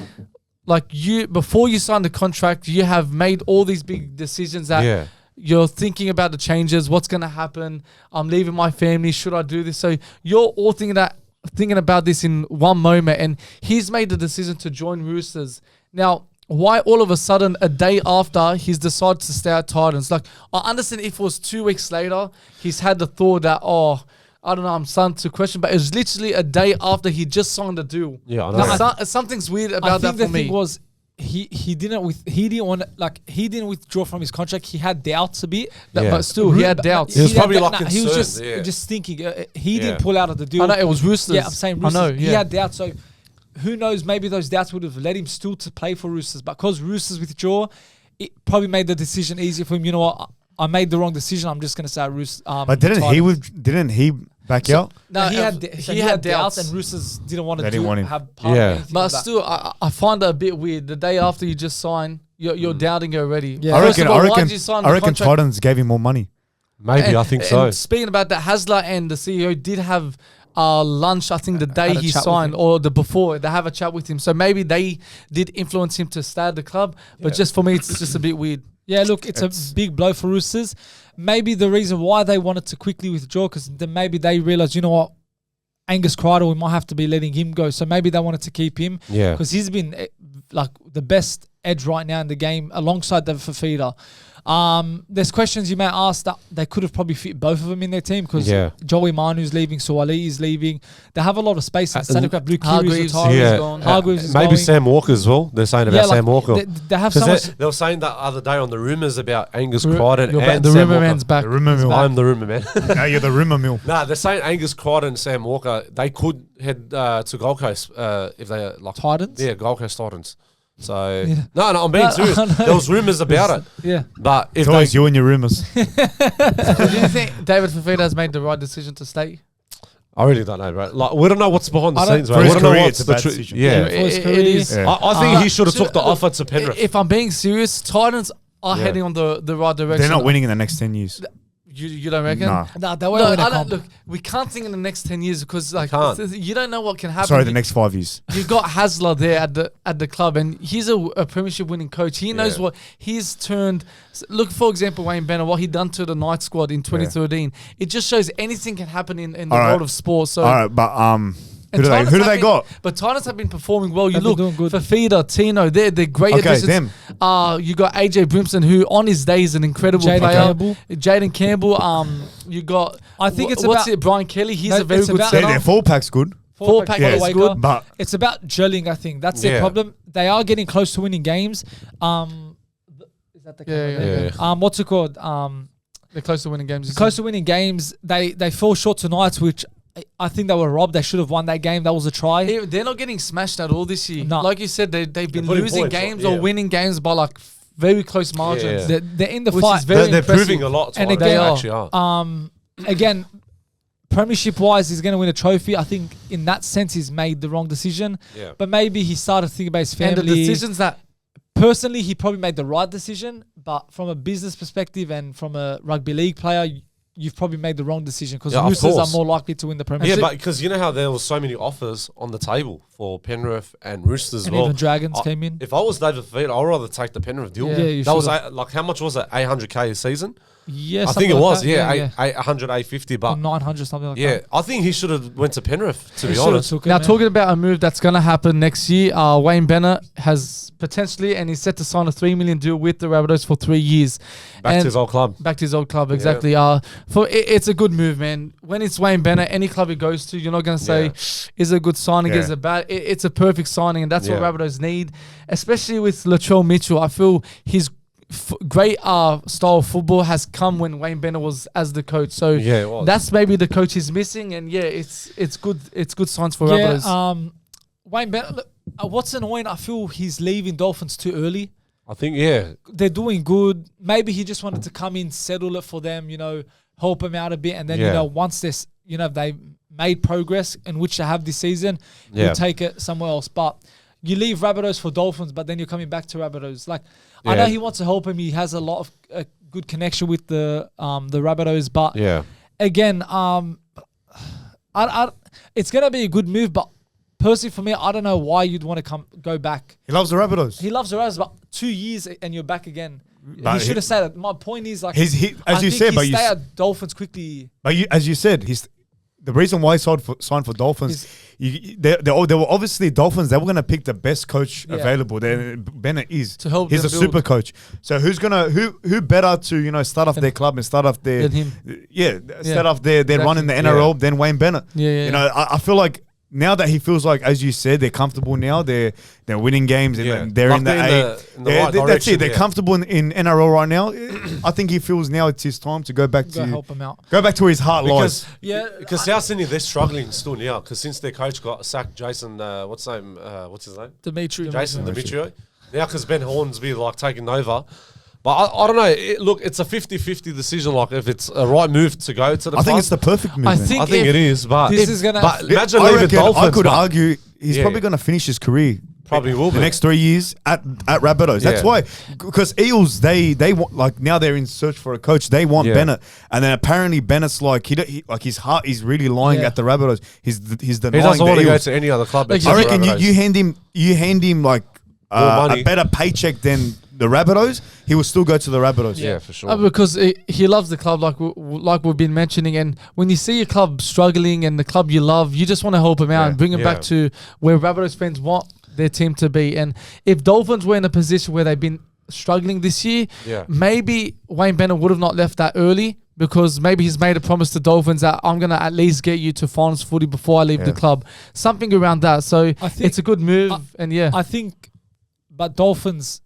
like, before you sign the contract, you have made all these big decisions that you're thinking about the changes, what's going to happen. I'm leaving my family. Should I do this? So you're all thinking about this in one moment, and he's made the decision to join Roosters. Now, why all of a sudden, a day after, he's decided to stay at Titans? Like, I understand if it was 2 weeks later, he's had the thought that, I don't know, I'm starting to question, but it was literally a day after he just signed the deal. Yeah, I know. Something's weird I about think that for the me. thing was he didn't withdraw from his contract. He had doubts a bit. But still, he had doubts. He was probably had like he was concerned, just thinking. He didn't pull out of the deal. I know, it was Roosters. Yeah, I'm saying Roosters. I know, He yeah. had doubts. So who knows? Maybe those doubts would have led him still to play for Roosters. But because Roosters withdraw, it probably made the decision easier for him. You know what? I made the wrong decision. I'm just going to say Roosters. But didn't he back out? No, he had doubts, doubts. and Roosters didn't want They to didn't want him. have part of anything. But like that. still, I find it a bit weird. The day after you just sign, you're doubting it already. Yeah. I First reckon. of all, I why reckon. did you sign I the reckon contract? Titans gave him more money. Maybe, I think so. And speaking about that, Hasler and the CEO did have lunch, I think, the day Had a he chat with signed him. or the before. They have a chat with him. So maybe they did influence him to stay at the club. But just for me, it's just a bit weird. Yeah, look, it's a big blow for Roosters. Maybe the reason why they wanted to quickly withdraw, because then maybe they realised, you know what, Angus Crichton, we might have to be letting him go. So maybe they wanted to keep him. Yeah. Because he's been like the best edge right now in the game alongside the Fifita. There's questions you may ask that they could have probably fit both of them in their team because Joey Manu's leaving, Suwali is leaving. They have a lot of space inside. They've got Blue Kiwi's retiring. Hargreaves is maybe going. Sam Walker as well. They're saying about Sam Walker. They have so much. They were saying that other day on the rumours about Angus Crichton You're back. and The Sam rumour Walker. man's back. The rumor mill. I'm the rumour man. Now you're the rumor mill. Nah, they're saying Angus Crichton and Sam Walker, they could head to Gold Coast if they like Titans? Yeah, Gold Coast Titans. So Yeah. no, I'm being serious. There was rumours about it, Yeah. but if It's they always you and your rumors. So do you think David Fifita has made the right decision to stay? I really don't know, bro. Like, we don't know what's behind the I don't- scenes, For bro. We his don't know career, what's it's a the bad truth. decision. Yeah, For his It career. is. Yeah. I think he should have so took the look, offer to Penrith. If I'm being serious, Titans are heading on the right direction. They're not winning in the next 10 years. You don't reckon? Nah. Nah, they No, won't win a I comp. don't, look, we can't think in the next 10 years because like can't. you don't know what can happen. Sorry, the next 5 years. You've got Hasler there at the club, and he's a premiership winning coach. He knows what he's turned. Look, for example, Wayne Bennet, what he done to the Knight squad in 2013. It just shows anything can happen in the All right. world of sport. So All right, but and who Titans do have they been- got? But Titans have been performing well. You They've look, been doing good. Fifita, Tino, they're great Okay, additions. them. You got AJ Brimson, who on his day is an incredible Jaden player. Campbell. Jaden Campbell. You got. I think it's what's about- it? Brian Kelly. He's No, a very it's good about- center. Their 4-pack's good. Four pack Yeah, is it's good. But It's about gelling, I think. That's their problem. They are getting close to winning games. Is that the Yeah. what's it called? They're close to winning games. Close to winning games. They fall short tonight, which I think they were robbed. They should have won that game. That was a try. They're not getting smashed at all this year. No. Like you said, they've been putting losing points on, games yeah. or winning games by like very close margins. Yeah. They're in the Which fight. is very They're impressive. proving a lot. And Titans. again, They actually are. Again, premiership wise, he's going to win a trophy. I think in that sense, he's made the wrong decision. Yeah. But maybe he started thinking about his family. And the decisions that Personally, he probably made the right decision. But from a business perspective and from a rugby league player, you've probably made the wrong decision because Yeah, of Roosters are course. more likely to win the Yeah, premiership. but because you know how there was so many offers on the table for Penrith and Roosters as And well. even Dragons I- came in. If I was David Fifita, I'd rather take the Penrith deal. Yeah, you that was should like how much was it? $800K a season. Yeah, I something think it like was, that. yeah, 800, 850. Or But 900, something like yeah, that. I think he should have went to Penrith, to He be should've honest. took it, Now, man. talking about a move that's going to happen next year, Wayne Bennet has potentially, and he's set to sign a $3 million deal with the Rabbitohs for 3 years. Back And to his old club. Back to his old club, exactly. It's a good move, man. When it's Wayne Bennet, any club he goes to, you're not going to say, is it a good signing, is it bad? It's a perfect signing, and that's what Rabbitohs need, especially with Latrell Mitchell. I feel his great style of football has come when Wayne Bennet was as the coach. So it was. that's maybe the coach is missing, and it's good. It's good signs for Rabbitohs. Wayne Bennet, look, what's annoying, I feel he's leaving Dolphins too early. I think, They're doing good. Maybe he just wanted to come in, settle it for them, help them out a bit. And then, once this, they made progress in which they have this season, you'll take it somewhere else. But you leave Rabbitohs for Dolphins, but then you're coming back to Rabbitohs. I know he wants to help him. He has a lot of good connection with the Rabbitohs. But again, it's going to be a good move, but personally, for me, I don't know why you'd want to go back. He loves the Rabbitohs. He loves the Rabbitohs, but 2 years and you're back again. But he should have said it. My point is, as you said, but stay at Dolphins quickly. But as you said, the reason why he signed for Dolphins. They were obviously Dolphins. They were going to pick the best coach available. Bennet is to help. He's a super coach. So who better to start off their club and start off their start off their run in the NRL than Wayne Bennet. I feel like. Now that he feels like, as you said, they're comfortable now. They're winning games and they're in the right that's it. They're comfortable in NRL right now. I think he feels now it's his time to go back to help him out. Go back to where his heart lies. Because South Sydney, they're struggling still now. Because since their coach got sacked, Jason, what's his name? Dimitri. Jason Demetrio. Now because Ben Hornsby taking over. But I don't know. Look, it's a 50-50 decision. If it's a right move to go to the club. I think it's the perfect move. I man. think it is. But this is gonna. But imagine leaving Dolphins. I could argue he's probably going to finish his career. Probably will be. The next 3 years at Rabbitohs. That's why, because Eels they want now they're in search for a coach. They want Bennet, and then apparently Bennett's his heart is really lying at the Rabbitohs. He's denying. He doesn't want to go Eels. to any other club. I reckon you hand him a better paycheck than the Rabbitohs, he will still go to the Rabbitohs. Yeah, for sure. Because he loves the club, like we've been mentioning. And when you see your club struggling and the club you love, you just want to help him out and bring him back to where Rabbitohs fans want their team to be. And if Dolphins were in a position where they've been struggling this year, maybe Wayne Bennet would have not left that early. Because maybe he's made a promise to Dolphins that I'm going to at least get you to finals footy before I leave the club. Something around that. So it's a good move. I think, but Dolphins,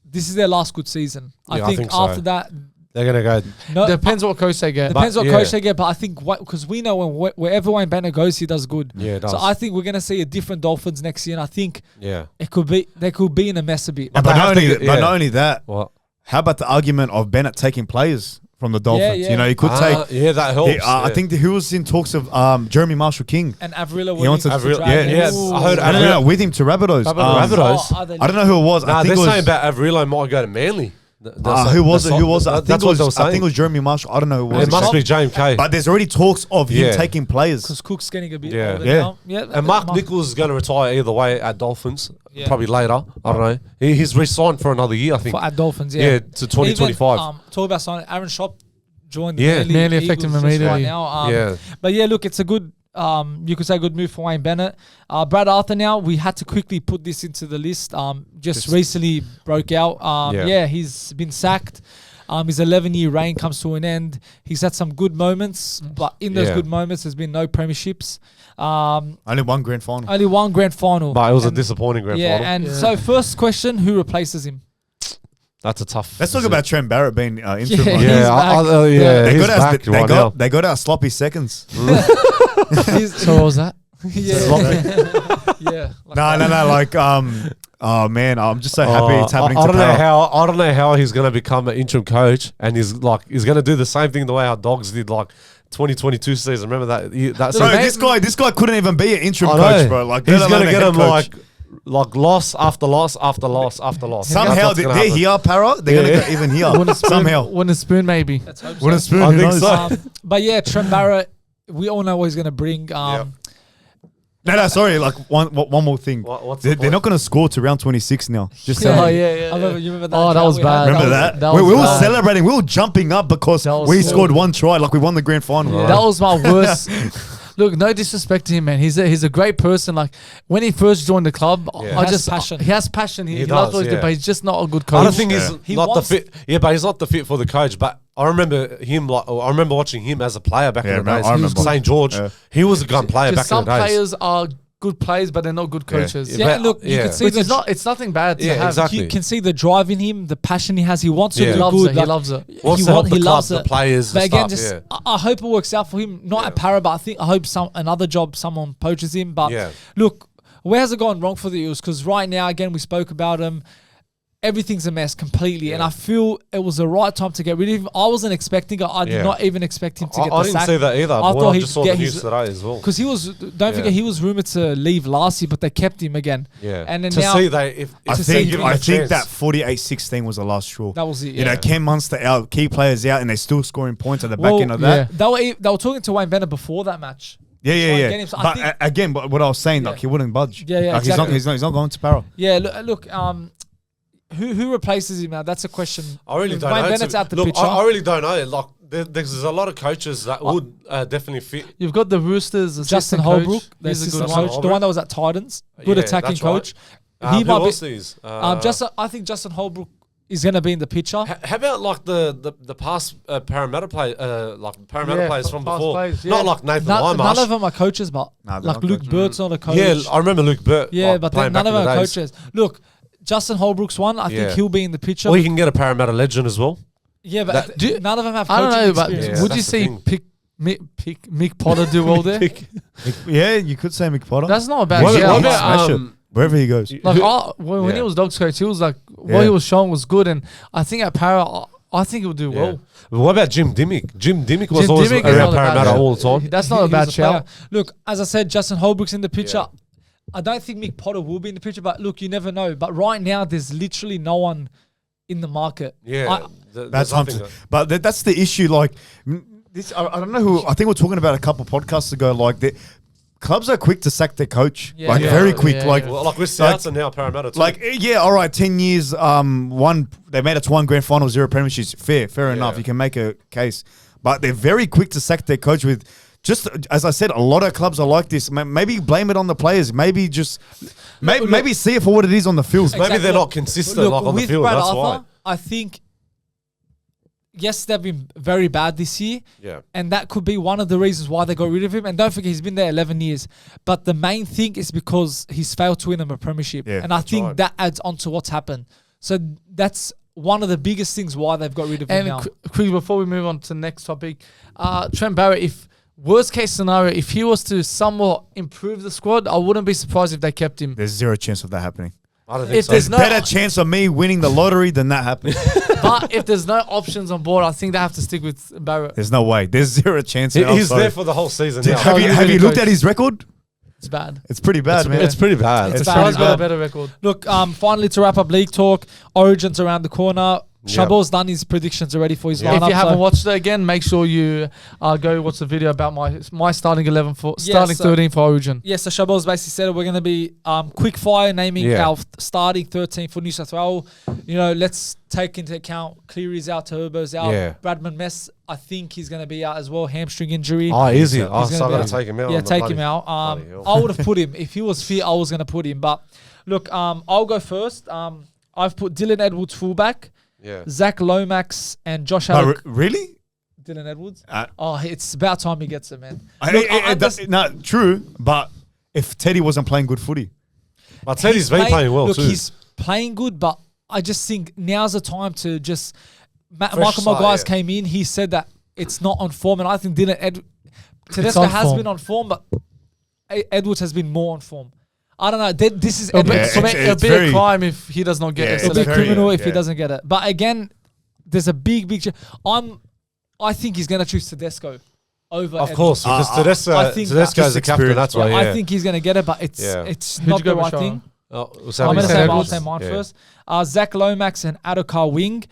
this is their last good season. I think after that, they're going to go. No, depends what coach they get. Depends what coach they get. But I think because we know wherever Wayne Bennet goes, he does good. Yeah, it does. So I think we're going to see a different Dolphins next year. And I think they could be in a mess a bit. But not only that, what? How about the argument of Bennet taking players from the Dolphins? He could take. Yeah, that helps. I think he was in talks of Jeremy Marshall King. And Avrila. He wants to I heard Avrila with him to Rabbitohs. Rabbitohs. I don't know who it was. Nah, I think they're it was, saying about Avrila might go to Manly. Who was it? I think it was Jeremy Marshall. I don't know who it was. It must be James K. But there's already talks of him taking players. Because Cook's getting a bit Yeah. older Yeah. now. Yeah. And Mark Nichols is going to retire either way at Dolphins. Probably later. I don't know. He's re-signed for another year, I think. At Dolphins, Yeah, to 2025. Talk about signing Aaron Shop joined Manly the affected him Eagles immediately. right now. But yeah, look, it's a good. You could say a good move for Wayne Bennet. Brad Arthur now, we had to quickly put this into the list. Just recently broke out. He's been sacked. His 11-year reign comes to an end. He's had some good moments, but in those good moments, there's been no premierships. Only one grand final. Only one grand final. But it was a disappointing grand final. So first question, who replaces him? That's a tough. Let's talk about Trent Barrett being interim. They got out sloppy seconds. So what was that? Oh man, I'm just so happy it's happening. I don't know how he's going to become an interim coach, and he's going to do the same thing the way our Dogs did 2022 season. Remember that? This guy couldn't even be an interim coach, bro. He's going to get him loss after loss after loss after loss. Somehow they're here, Para. They're going to go even here. Somehow. Win a spoon, maybe. Let's hope Win a spoon, I think so. But yeah, Trent Barrett, we all know what he's going to bring. No, sorry. Like one more thing. They're not going to score to round 26 now. Just saying. Oh yeah. You remember that? Oh, that was bad. Remember that? We were all celebrating. We were jumping up because we scored one try. Like we won the grand final. Yeah. That was my worst. Look, no disrespect to him, man. He's a great person. Like when he first joined the club, He has passion. He loves what he does, but he's just not a good coach. I don't think he's not the fit. Yeah, but he's not the fit for the coach. But I remember him. I remember watching him as a player back in the days. I remember St. George. He was a gun player back in the days. Some players are good players, but they're not good coaches. Yeah, look, you can see it's nothing bad to have. Exactly. You can see the drive in him, the passion he has. He wants to do good. He loves it. He loves the players. But again, I hope it works out for him. Not at Para, but I hope another job someone poaches him. But look, where has it gone wrong for the Eels? Because right now, again, we spoke about him. Everything's a mess completely, and I feel it was the right time to get rid of him. I wasn't expecting it. I did not even expect him to get the sack. I didn't see that either. I thought just saw the news today as well. Because he was, don't forget, he was rumored to leave last year, but they kept him again. Yeah, and then I think that 48-16 was the last straw. That was it. You know, Cam Munster out, key players out, and they're still scoring points at the back end of that. They were talking to Wayne Bennet before that match. Yeah. But again, what I was saying, like he wouldn't budge. Yeah. Like he's not going to Para. Yeah, look. Who replaces him now? That's a question. I really don't know. Wayne Bennett's out the picture. I really don't know. Like there's a lot of coaches that would definitely fit. You've got the Roosters, Justin Holbrook, the assistant coach, the one that was at Titans, good attacking coach. He might be. I think Justin Holbrook is going to be in the picture. How about like the past Parramatta players from before? Players, not like Nathan Limemarsh. None of them are coaches, but like Luke Burt's not a coach. Yeah, I remember Luke Burt. Yeah, but none of them are coaches. Look, Justin Holbrook's one. I think he'll be in the picture. Or you can get a Parramatta legend as well. Yeah, but none of them have coaching experience. I don't know, but would you see Mick Potter do well there? Yeah, you could say Mick Potter. That's not a bad shout. Wherever he goes. Like when he was Dogs coach, he was like, what he was showing was good. And I think at Para, I think he'll do well. But what about Jim Dimmick? Jim Dimmick was always around Parramatta all the time. That's not a bad shout. Look, as I said, Justin Holbrook's in the picture. I don't think Mick Potter will be in the picture, but look, you never know. But right now, there's literally no one in the market. Yeah, that's the issue. Like this, I don't know who. I think we're talking about a couple podcasts ago. Like clubs are quick to sack their coach. Very quick. Yeah. Like with Souths and now Parramatta too. Like all right, 10 years. They made it to one grand final, 0 premierships. Fair enough. You can make a case, but they're very quick to sack their coach with. Just as I said, a lot of clubs are like this. Maybe blame it on the players. Maybe maybe see it for what it is on the field. Exactly. Maybe they're not consistent on the field. Brad that's Arthur, why. I think, yes, they've been very bad this year. Yeah. And that could be one of the reasons why they got rid of him. And don't forget, he's been there 11 years. But the main thing is because he's failed to win them a premiership. Yeah, and I think that adds on to what's happened. So that's one of the biggest things why they've got rid of him now. And quickly, before we move on to the next topic, Trent Barrett, worst case scenario, if he was to somewhat improve the squad, I wouldn't be surprised if they kept him. There's zero chance of that happening. I don't think so. There's better chance of me winning the lottery than that happening. But if there's no options on board, I think they have to stick with Barrett. There's no way. There's zero chance. He's there for the whole season now. Have you looked at his record? It's bad. It's pretty bad, man. It's pretty bad. It's bad. He's got a better record. Look, finally to wrap up league talk, Origin's around the corner. Shabol's done his predictions already for his lineup. If you haven't watched it again, make sure you go watch the video about my starting 11 for starting 13 for Origin. Yes, so Shabol's basically said we're going to be quick fire naming our starting 13 for New South Wales. You know, let's take into account Cleary's out, Turbo's out, Bradman Mess. I think he's going to be out as well, hamstring injury. Oh, is he? So I'm going to take him out. Yeah, take him out. I would have put him if he was fit. I was going to put him, but look, I'll go first. I've put Dylan Edwards fullback. Yeah. Zach Lomax and Josh Allen. Really? Dylan Edwards? It's about time he gets it, man. True, but if Teddy wasn't playing good footy. But Teddy's been playing well too. He's playing good, but I just think now's the time to just... Michael Maguire came in, he said that it's not on form, and I think Tedesco has been on form, but Edwards has been more on form. I don't know. This is it'll be a crime if he does not get it. It'll be criminal if he doesn't get it. But again, there's a big. I think he's going to choose Tedesco over. Of course, because Tedesco's the captain. That's why. I think he's going to get it, but it's not the right thing. I'm going to say mine first. Zach Lomax and Adokar wing.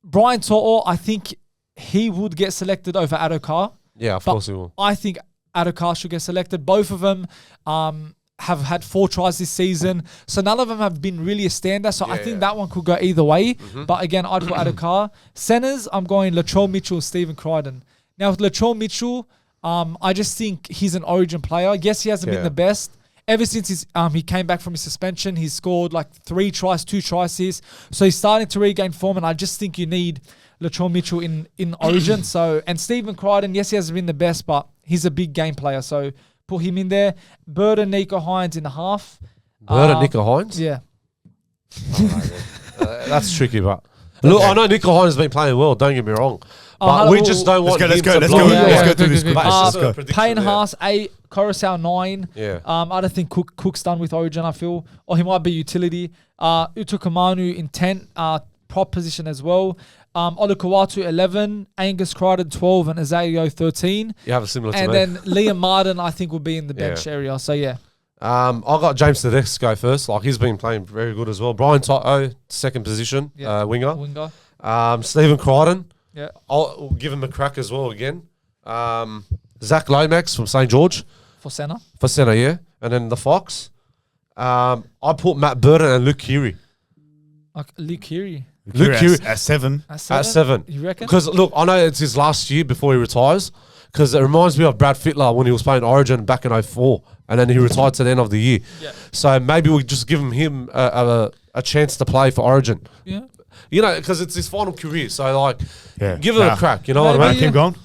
Brian To'o, I think he would get selected over Adokar. Yeah, of course he will. I think Adokar should get selected. Both of them have had 4 tries this season. So none of them have been really a standout. So I think that one could go either way. But again, I'd put Adokar. Centers, I'm going Latrell Mitchell, Stephen Crichton. Now with Latrell Mitchell, I just think he's an Origin player. Yes, he hasn't been the best. Ever since he came back from his suspension, he's scored like 3 tries, 2 try assists. So he's starting to regain form, and I just think you need Latrell Mitchell in Origin. And Stephen Crichton, yes, he hasn't been the best, but he's a big game player. So put him in there. Burden, Nico Hines in the half. Burden, Nico Hines? Yeah. That's tricky, but... Look, I know Nico Hines has been playing well, don't get me wrong. But we just don't want him to blow. Let's go through this. Payne Haas, 8. Coruscant, 9. Yeah. I don't think Cook's done with Origin, I feel. Or he might be utility. Utukamanu in 10. Prop position as well. Olukawatu, 11. Angus Crichton, 12. And Azaleo, 13. You have a similar to and me. then Liam Martin, I think, will be in the bench area. So, yeah. I got James Tedesco first. Like, he's been playing very good as well. Brian Toto, second position, winger. Stephen Crichton. Yeah. I'll give him a crack as well again. Zach Lomax from St. George. For centre, yeah. And then the Fox. I put Matt Burton and Luke Keary. Luke Keary. Luke Keary at 7. At 7. You reckon? Because, look, I know it's his last year before he retires. Because it reminds me of Brad Fittler when he was playing Origin back in 2004. And then he retired to the end of the year. Yeah. So maybe we just give him a chance to play for Origin. Yeah. You know, because it's his final career. So, like, give it a crack. You know Maybe, what I mean? Keep going.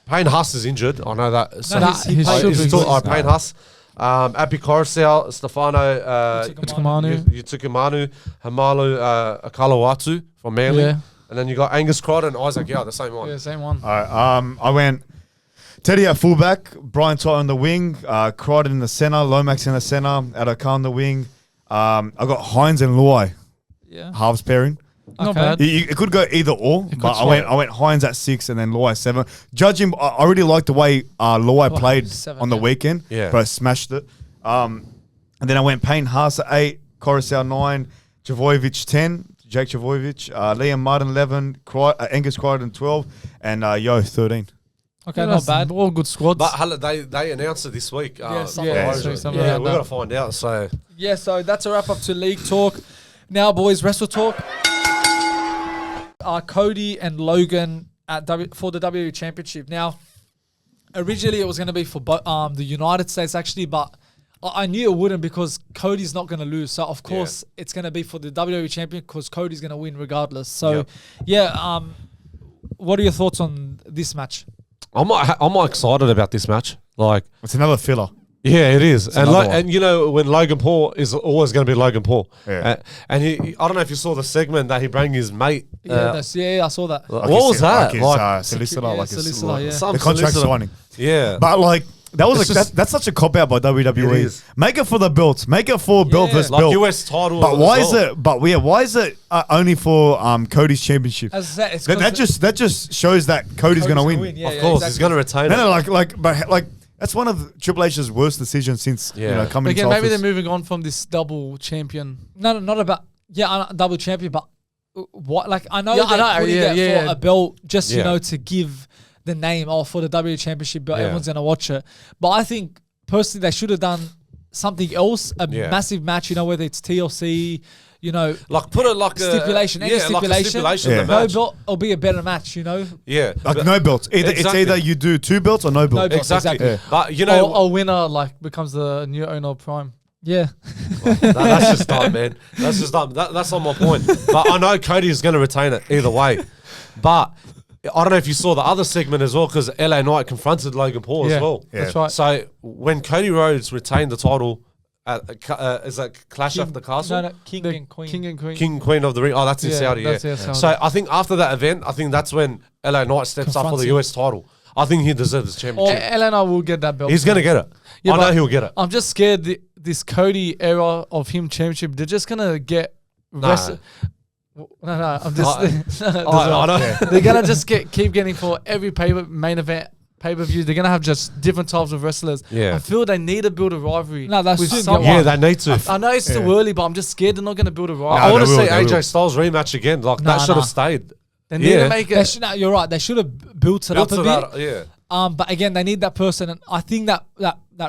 Payne Huss is injured. I know that. So he should be good. Payne Huss. Api Coruscant, Stefano Utukamanu, Hamalu Akalawatu from Manly. Yeah. And then you got Angus Crichton and Isaac Yao, the same one. Yeah, same one. All right. I went Teddy at fullback, Brian Todd on the wing, Crichton in the center, Lomax in the center, Adokar on the wing. I got Hines and Luai, halves pairing. Not bad. It could go either or, but I went Hines at 6 and then Luai 7. Judging, I really liked the way Luai played 7, on the weekend. Yeah. But smashed it. And then I went Payne Haas at 8, Coruscant 9, Javojevic 10, Jake Javojevic, Liam Martin 11, Angus Crichton 12, and Yo 13. Okay, not bad. All good squads. But they announced it this week. We've got to find out. So so that's a wrap up to League Talk. Now, boys, Wrestle Talk. Cody and Logan for the WWE Championship. Now, originally it was going to be for the United States, actually, but I knew it wouldn't because Cody's not going to lose. So, of course, it's going to be for the WWE Champion because Cody's going to win regardless. So, what are your thoughts on this match? I'm excited about this match. Like, it's another filler. Yeah, it is. And you know, when Logan Paul is always going to be Logan Paul. Yeah. And he, I don't know if you saw the segment that he brought his mate. I saw that. What was that? Like solicitor, the contract signing. Yeah. But like, that's such a cop out by WWE. Make it for the belts. Make it for belt versus like belt. US title. But why is it? But why is it only for Cody's championship? As I said, that just shows that Cody's going to win. Yeah, of course, he's going to retain it. No, that's one of Triple H's worst decisions since coming into office. Maybe they're moving on from this double champion. No, not about double champion, but what? Like I know they're putting it for a belt just you know to give the name for the WWE Championship belt. Everyone's gonna watch it, but I think personally they should have done something else, a massive match. You know, whether it's TLC. You know, like put it like stipulation, a stipulation. No belt, it'll be a better match. You know, like no belts. It's either you do 2 belts or no belts. Exactly. Yeah. But you know, a winner like becomes the new owner of Prime. Yeah, that's just dumb, man. That's just dumb. That's not my point. But I know Cody is going to retain it either way. But I don't know if you saw the other segment as well because LA Knight confronted Logan Paul as well. Yeah. That's right. So when Cody Rhodes retained the title. Is that Clash of the Castle? No, King and Queen. King and Queen of the Ring. Oh, that's in Saudi, So I think after that event, I think that's when LA Knight steps up for the US title. I think he deserves the championship. LA Knight will get that belt. He's going to get it. I know he'll get it. I'm just scared this Cody era of him championship, they're just going to get... No, I'm just... They're going to just keep getting for every main event. Pay-per-views, they're going to have just different types of wrestlers. Yeah. I feel they need to build a rivalry. No, that's yeah, they need to. I know it's too early, but I'm just scared they're not going to build a rivalry. I want to see AJ Styles rematch again. Like, that should have stayed. They need to make it. You're right. They should have built it up a bit. But again, they need that person, and I think that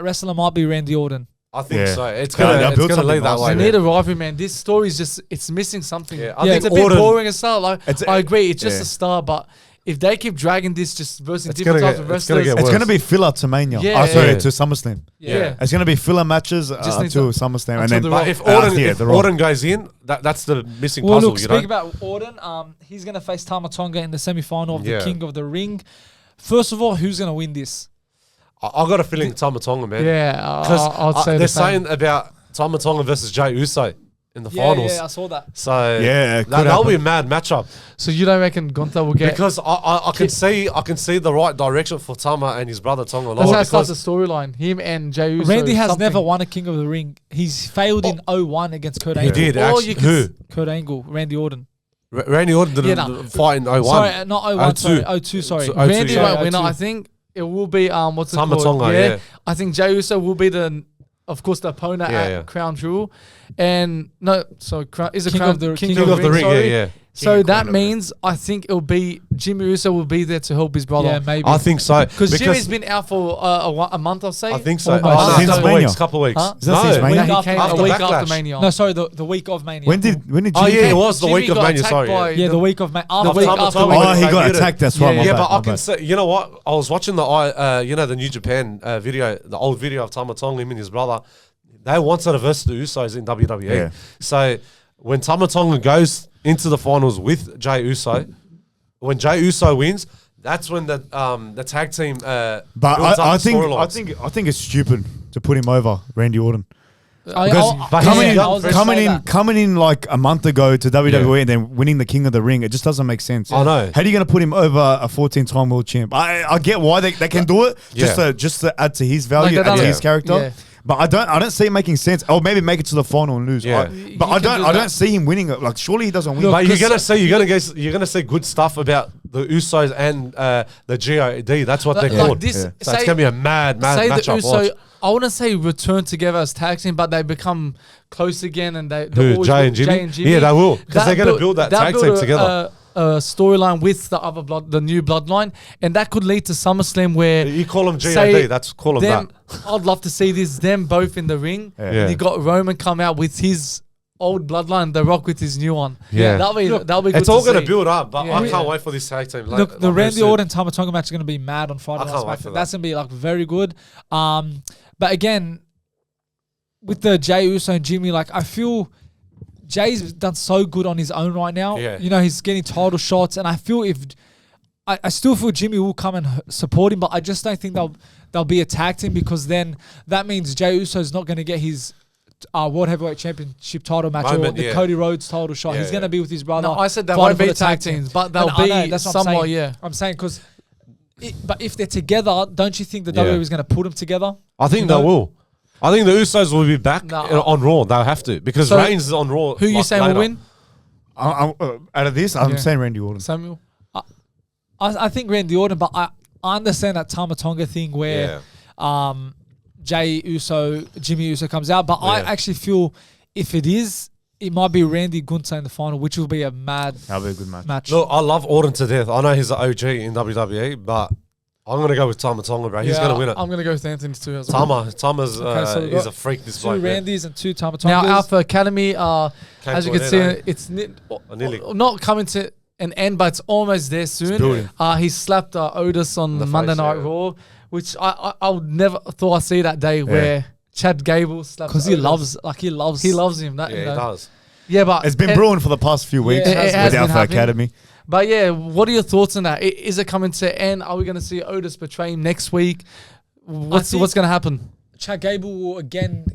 wrestler might be Randy Orton. I think so. It's gonna lead that way. They need a rivalry, man. This story is just it's missing something. Yeah, I think it's a bit boring and stuff. Like I agree, it's just a star, but if they keep dragging this just versus different types of wrestlers, it's going to be filler to Mania. To SummerSlam. Yeah. It's going to be filler matches until SummerSlam. And then if Orton goes in, that's the missing puzzle. Look, speak about Orton. He's going to face Tama Tonga in the semi-final of the King of the Ring. First of all, who's going to win this? I got a feeling Tama Tonga, man. Yeah, because they're saying about Tama Tonga versus Jey Uso in the finals. Yeah, I saw that. So that'll be a mad matchup. So you don't reckon Gunther will get? Because I can see the right direction for Tama and his brother Tonga. That's how it starts the storyline. Him and Jey Uso. Randy has never won a King of the Ring. He's failed in 0-1 against Kurt Angle. He did actually. Who? Kurt Angle, Randy Orton. Randy Orton didn't fight in 0-1. Sorry, not 0-1. 0-2. Sorry. So Randy won't win. I think it will be what's it Tama called? Tonga, I think Jey Uso will be the opponent at Crown Jewel, and is it King of the Ring? Yeah. So that means I think it'll be Jimmy Uso will be there to help his brother. Yeah, maybe. I think so. Because Jimmy's been out for a month, I'll say. I think so. Couple weeks. Huh? Mania? He came a week after Mania. No, sorry, the week of Mania. When did Jimmy it was the week of Mania, sorry. The week of Mania. The week after Mania. He got attacked, that's right. Yeah, but I can say, you know what? I was watching the New Japan video, the old video of Tama Tonga, him and his brother. They wanted to verse the Usos in WWE. Yeah. So when Tama Tonga goes into the finals with Jey Uso, when Jey Uso wins, that's when the tag team. But I think it's stupid to put him over Randy Orton. Coming in like a month ago to WWE and then winning the King of the Ring, it just doesn't make sense. I know. How are you going to put him over a 14-time world champ? I get why they can do it, just to add to his value, add to his character. Yeah. But I don't see it making sense. Or maybe make it to the final and lose. Yeah. But I don't see him winning it. Like surely he doesn't win. Look, but you're gonna say good stuff about the Usos and the God. That's what they're called. So it's gonna be a mad matchup. I wouldn't say return together as tag team, but they become close again, and they Jay and Jimmy. Yeah, they will, because they're gonna build that tag team together. Storyline with the new bloodline, and that could lead to SummerSlam where you call them GOD. That's call them that. I'd love to see them both in the ring. Yeah. And you got Roman come out with his old bloodline, The Rock with his new one. Yeah, that'll be good. It's all going to build up, but I can't wait for this tag team. Look, the Randy Orton Tama Tonga match is going to be mad on Friday. That's going to be very good. But again, with the Jey Uso and Jimmy, I feel Jay's done so good on his own right now. Yeah. You know, he's getting title shots, and I feel I still feel Jimmy will come and support him, but I just don't think they'll be a tag team, because then that means Jey Uso's not going to get his World Heavyweight Championship title match or the Cody Rhodes title shot. He's going to be with his brother. No, I said they won't be tag teams, but they'll be somewhat, I'm saying because, but if they're together, don't you think the WWE is going to put them together? I think they will. I think the Usos will be back on Raw. They'll have to, because Reigns is on Raw. Who you saying will win? Out of this, I'm saying Randy Orton. Samuel? I think Randy Orton, but I understand that Tama Tonga thing where Jey Uso, Jimmy Uso comes out. But I actually feel if it might be Randy Gunther in the final, which will be a that'll be a good match. Look, I love Orton to death. I know he's an OG in WWE, but I'm going to go with Tama Tonga, bro. He's going to win it. I'm going to go with Anthony too as well. Tama's he's a freak, this bloke. 2 Randys and 2 Tama Tongas. Now, Alpha Academy, as you can see, it's not coming to an end, but it's almost there soon. He slapped Otis on Monday Night Raw, which I would never thought I'd see that day where Chad Gable slaps Otis. Because he loves him. He does. Yeah, but it's been brewing for the past few weeks with Alpha Academy. But yeah, what are your thoughts on that? Is it coming to end? Are we going to see Otis betray him next week? What's going to happen? Chad Gable will again,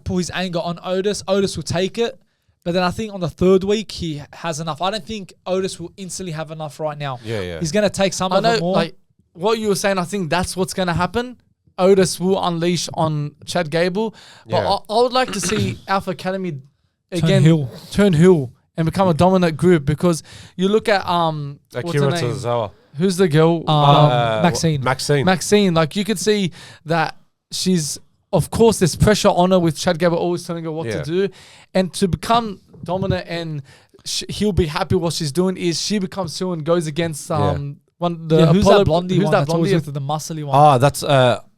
pull his anger on Otis. Otis will take it. But then I think on the 3rd week, he has enough. I don't think Otis will instantly have enough right now. Yeah. He's going to take some of it more. Like what you were saying, I think that's what's going to happen. Otis will unleash on Chad Gable. But I would like to see Alpha Academy again turn heel and become a dominant group, because you look at Akira Tozawa. Who's the girl? Maxine. Like you could see that she's, of course, there's pressure on her with Chad Gable always telling her what to do, and to become dominant and he'll be happy what she's doing is she becomes heel and goes against Who's that blondie one? That's always with the muscly one. Ah, that's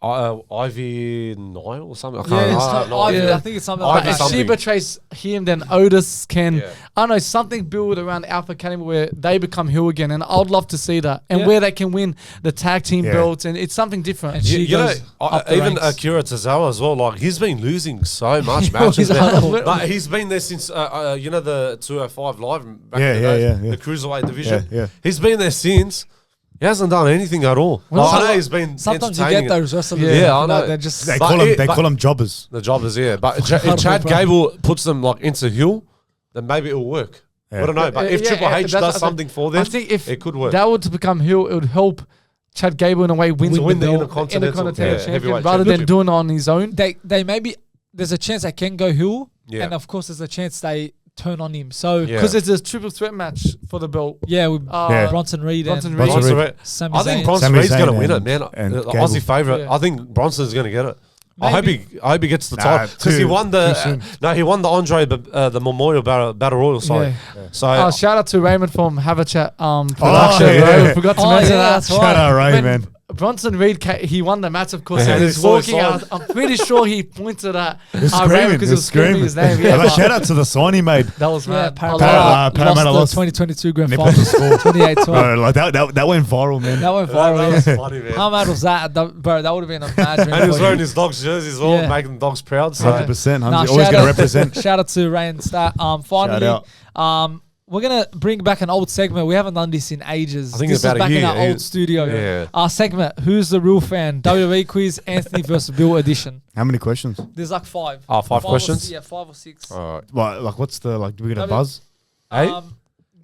Ivy Nile or something. I can't remember. Ivy. I think it's something like that. If she betrays him, then Otis can, I don't know, something build around Alpha Academy where they become heel again. And I'd love to see that. And where they can win the tag team belts. And it's something different. And she goes even Akira Tozawa as well. Like, he's been losing so much matches. But he's been there since, the 205 Live back in the days, the Cruiserweight division. Yeah. He's been there since. He hasn't done anything at all. Well, I know he's been sometimes you get those wrestlers. Yeah, I know. They call them jobbers. The jobbers, yeah. But if Chad Gable puts them like into heel, then maybe it'll work. I don't know. But if Triple H does something for them, I think if it could work. That were to become heel, it would help Chad Gable in a way win the Intercontinental Champion rather than doing it on his own. They maybe there's a chance they can go heel, and of course there's a chance they turn on him. So because it's a triple threat match for the belt. Yeah, with Bronson Reed and Sami Zayn. I think Bronson Reed's going to win it, man. The Aussie favourite. Yeah. I think Bronson's going to get it. Maybe. I hope he gets the title because he won the Andre the Memorial Battle Royal. Sorry. Yeah. So shout out to Raymond from Have a Chat production. Forgot to mention that. Shout out Raymond. Bronson Reed, he won the match, of course, and he's walking out. I'm pretty sure he pointed at Raymond because he was screaming his name. Yeah, shout out to the sign he made. That was mad. Parramatta lost 2022 grand final. 28-12. That went viral, man. That went viral. That was funny, man. How mad was that? Bro, that would have been a mad dream. And he was wearing his dog's jersey as well, making the dogs proud. 100%. Always going to represent. Shout out to Ray and Stat. Finally, we're going to bring back an old segment. We haven't done this in ages. I think this it's about is back a year. in our old studio. Yeah. Our segment, Who's the Real Fan? WWE Quiz, Anthony versus Bill edition. How many questions? There's like 5. Oh, 5 questions? 5 or 6. All right. Well, like, what's the, like, do we get a buzz?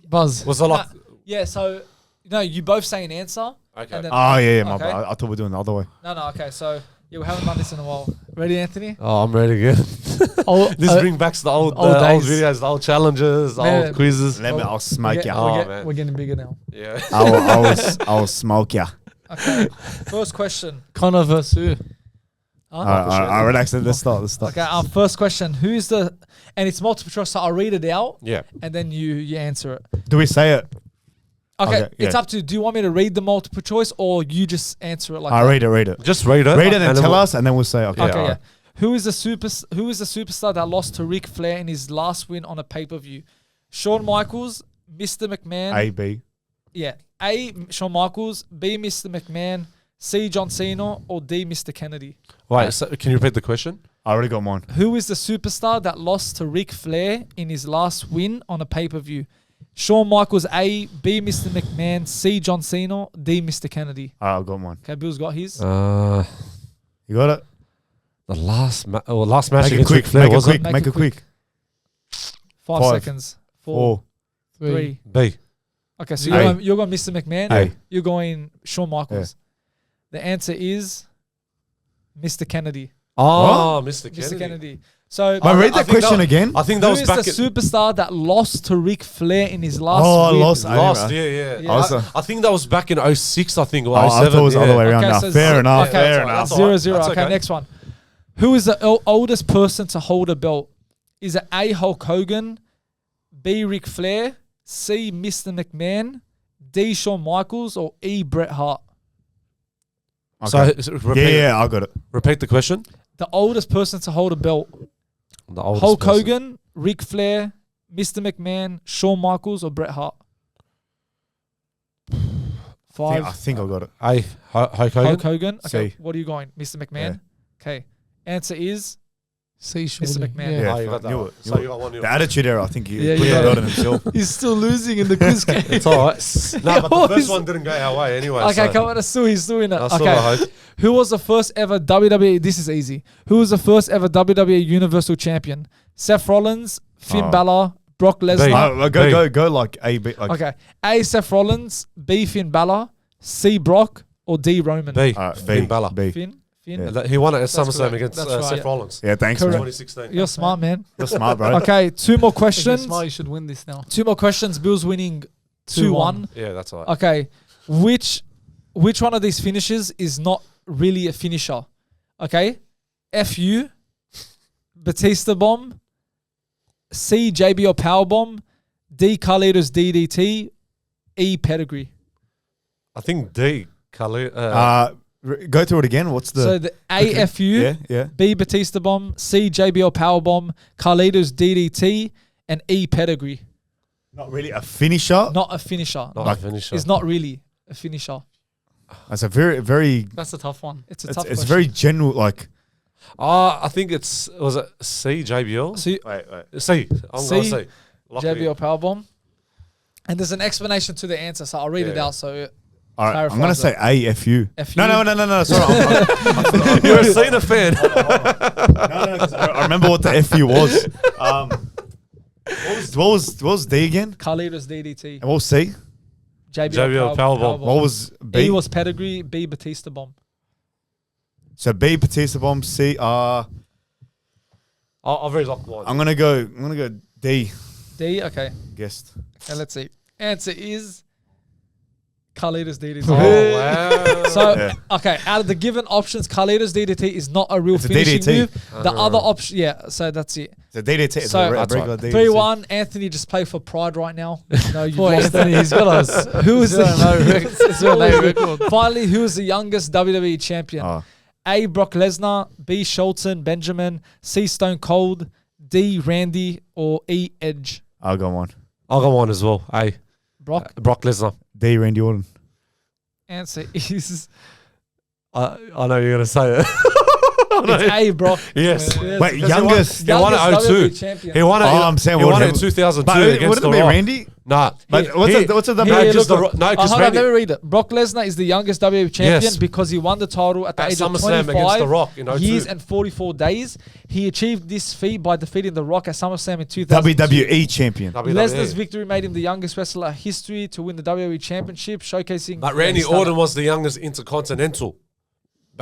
Buzz. Was it like... Yeah, so, you both say an answer. Okay. My bad. I thought we were doing the other way. No, okay, so... Yeah, we haven't done this in a while. Ready, Anthony? Oh, I'm ready again. This brings back the old videos, the old challenges, the old quizzes. I'll smoke you. We're getting bigger now. Yeah. I'll smoke you. Okay. First question. Conor versus who? Relax. Let's start. Okay, our first question. And it's multiple choice, so I'll read it out. Yeah. And then you answer it. Do we say it? Okay, it's up to you. Do you want me to read the multiple choice or you just answer it like that? Read it. Just read it. Read it and tell us, and then we'll say, okay. Okay, yeah. Who is the superstar that lost to Ric Flair in his last win on a pay-per-view? Shawn Michaels, Mr. McMahon. A, B. Yeah. A, Shawn Michaels, B, Mr. McMahon, C, John Cena, or D, Mr. Kennedy? Wait, so can you repeat the question? I already got mine. Who is the superstar that lost to Ric Flair in his last win on a pay-per-view? Shawn Michaels, A, B, Mr. McMahon, C, John Cena, D, Mr. Kennedy. I got mine. Okay, Bill's got his. You got it? The last match against Ric Flair, was it? Make it quick. 5 seconds. 4, 3. B. Okay, so you're going Mr. McMahon. A. You're going Shawn Michaels. Yeah. The answer is Mr. Kennedy. Oh, Mr. Kennedy. Mr. Kennedy. So I read that question again. I think that was back. Who is the superstar that lost to Ric Flair in his last win? Lost. Yeah. I think that was back in 06, I think, or 07. I thought it was the other way around. Okay, so fair enough. 0-0. Okay, next one. Who is the oldest person to hold a belt? Is it A, Hulk Hogan, B, Ric Flair, C, Mr. McMahon, D, Shawn Michaels, or E, Bret Hart? Okay. So I got it. Repeat the question. The oldest person to hold a belt. Hulk Hogan, Ric Flair, Mr. McMahon, Shawn Michaels, or Bret Hart? 5. I think I got it. A, Hulk Hogan. Hulk Hogan. Okay, C. what are you going? Mr. McMahon? Okay. Answer is C. Mr. McMahon. Yeah, you got that one. So you got one. The attitude era, I think he put it on himself. He's still losing in the quiz game. It's all right. No, but the first one didn't go our way anyway. Okay, come on. He's still in it. Okay. Who was the first ever WWE? This is easy. Who was the first ever WWE Universal Champion? Seth Rollins, Finn Balor, Brock Lesnar. Go like A, B. Like okay. A, Seth Rollins, B, Finn Balor, C, Brock, or D, Roman? B. Finn Balor. B. Finn? Yeah. He won it at SummerSlam against Seth Rollins. Yeah, thanks, man. 2016. You're smart, man. You're smart, bro. Okay, 2 more questions. If you're smart, you should win this now. 2 more questions. Bill's winning 2-1. Yeah, that's all right. Okay, which one of these finishes is not really a finisher? Okay, FU, Batista Bomb, C, JBL Powerbomb, D, Carlito's DDT, E, Pedigree. I think D. Khalid. Go through it again. What's the... So the AFU, B Batista Bomb, C JBL Power Bomb, Carlito's DDT, and E Pedigree. Not really a finisher. Not a finisher. Not a finisher. It's not really a finisher. That's a very... That's a tough one. It's a tough It's question. very general, like... I think was it C JBL? C, Wait. C. I'm going to C, say. JBL Power Bomb. And there's an explanation to the answer, so I'll read it out so... All right, I'm going to say AFU. FU? No. Sorry. You're a Cena fan. No, 'cause I remember what the FU was. What was D again? Carlito's DDT. And what was C? JBL Power Bomb. What was B? E was Pedigree, B Batista Bomb. So B, Batista Bomb, C, I've already locked one. I'm gonna go D. D, okay. Guessed. And let's see. Answer is Carlito's DDT. Oh, wow. So, okay, out of the given options, Carlito's DDT is not a real finishing DDT. move. The other option, so that's it. So DDT is So, a that's regular DDT. 3-1, Anthony just play for pride right now. No, you've Boy, lost Anthony, that. he's got us. Who is the record? Finally, who is the youngest WWE champion? Oh. A. Brock Lesnar, B. Shelton Benjamin, C. Stone Cold, D. Randy, or E. Edge? I'll go one. I'll go on as well. A. Brock. Brock Lesnar. D. Randy Orton. Answer is I know you're going to say it. it's A. Brock. Yes. Wait, youngest. He won at 02. WWE champion. He won it. I'm saying he won it in but 2002 against wouldn't The it be Rock. Randy? Nah. But what's the Here, just look, the Rock- no, 'cause hold on, Randy- let me read it. Brock Lesnar is the youngest WWE champion Yes. because he won the title at the At age of SummerSlam 25 against The Rock in 02. years and 44 days. He achieved this feat by defeating The Rock at SummerSlam in 2002. WWE champion. Lesnar's victory made him the youngest wrestler in history to win the WWE Championship, showcasing... But Randy Orton was the youngest intercontinental.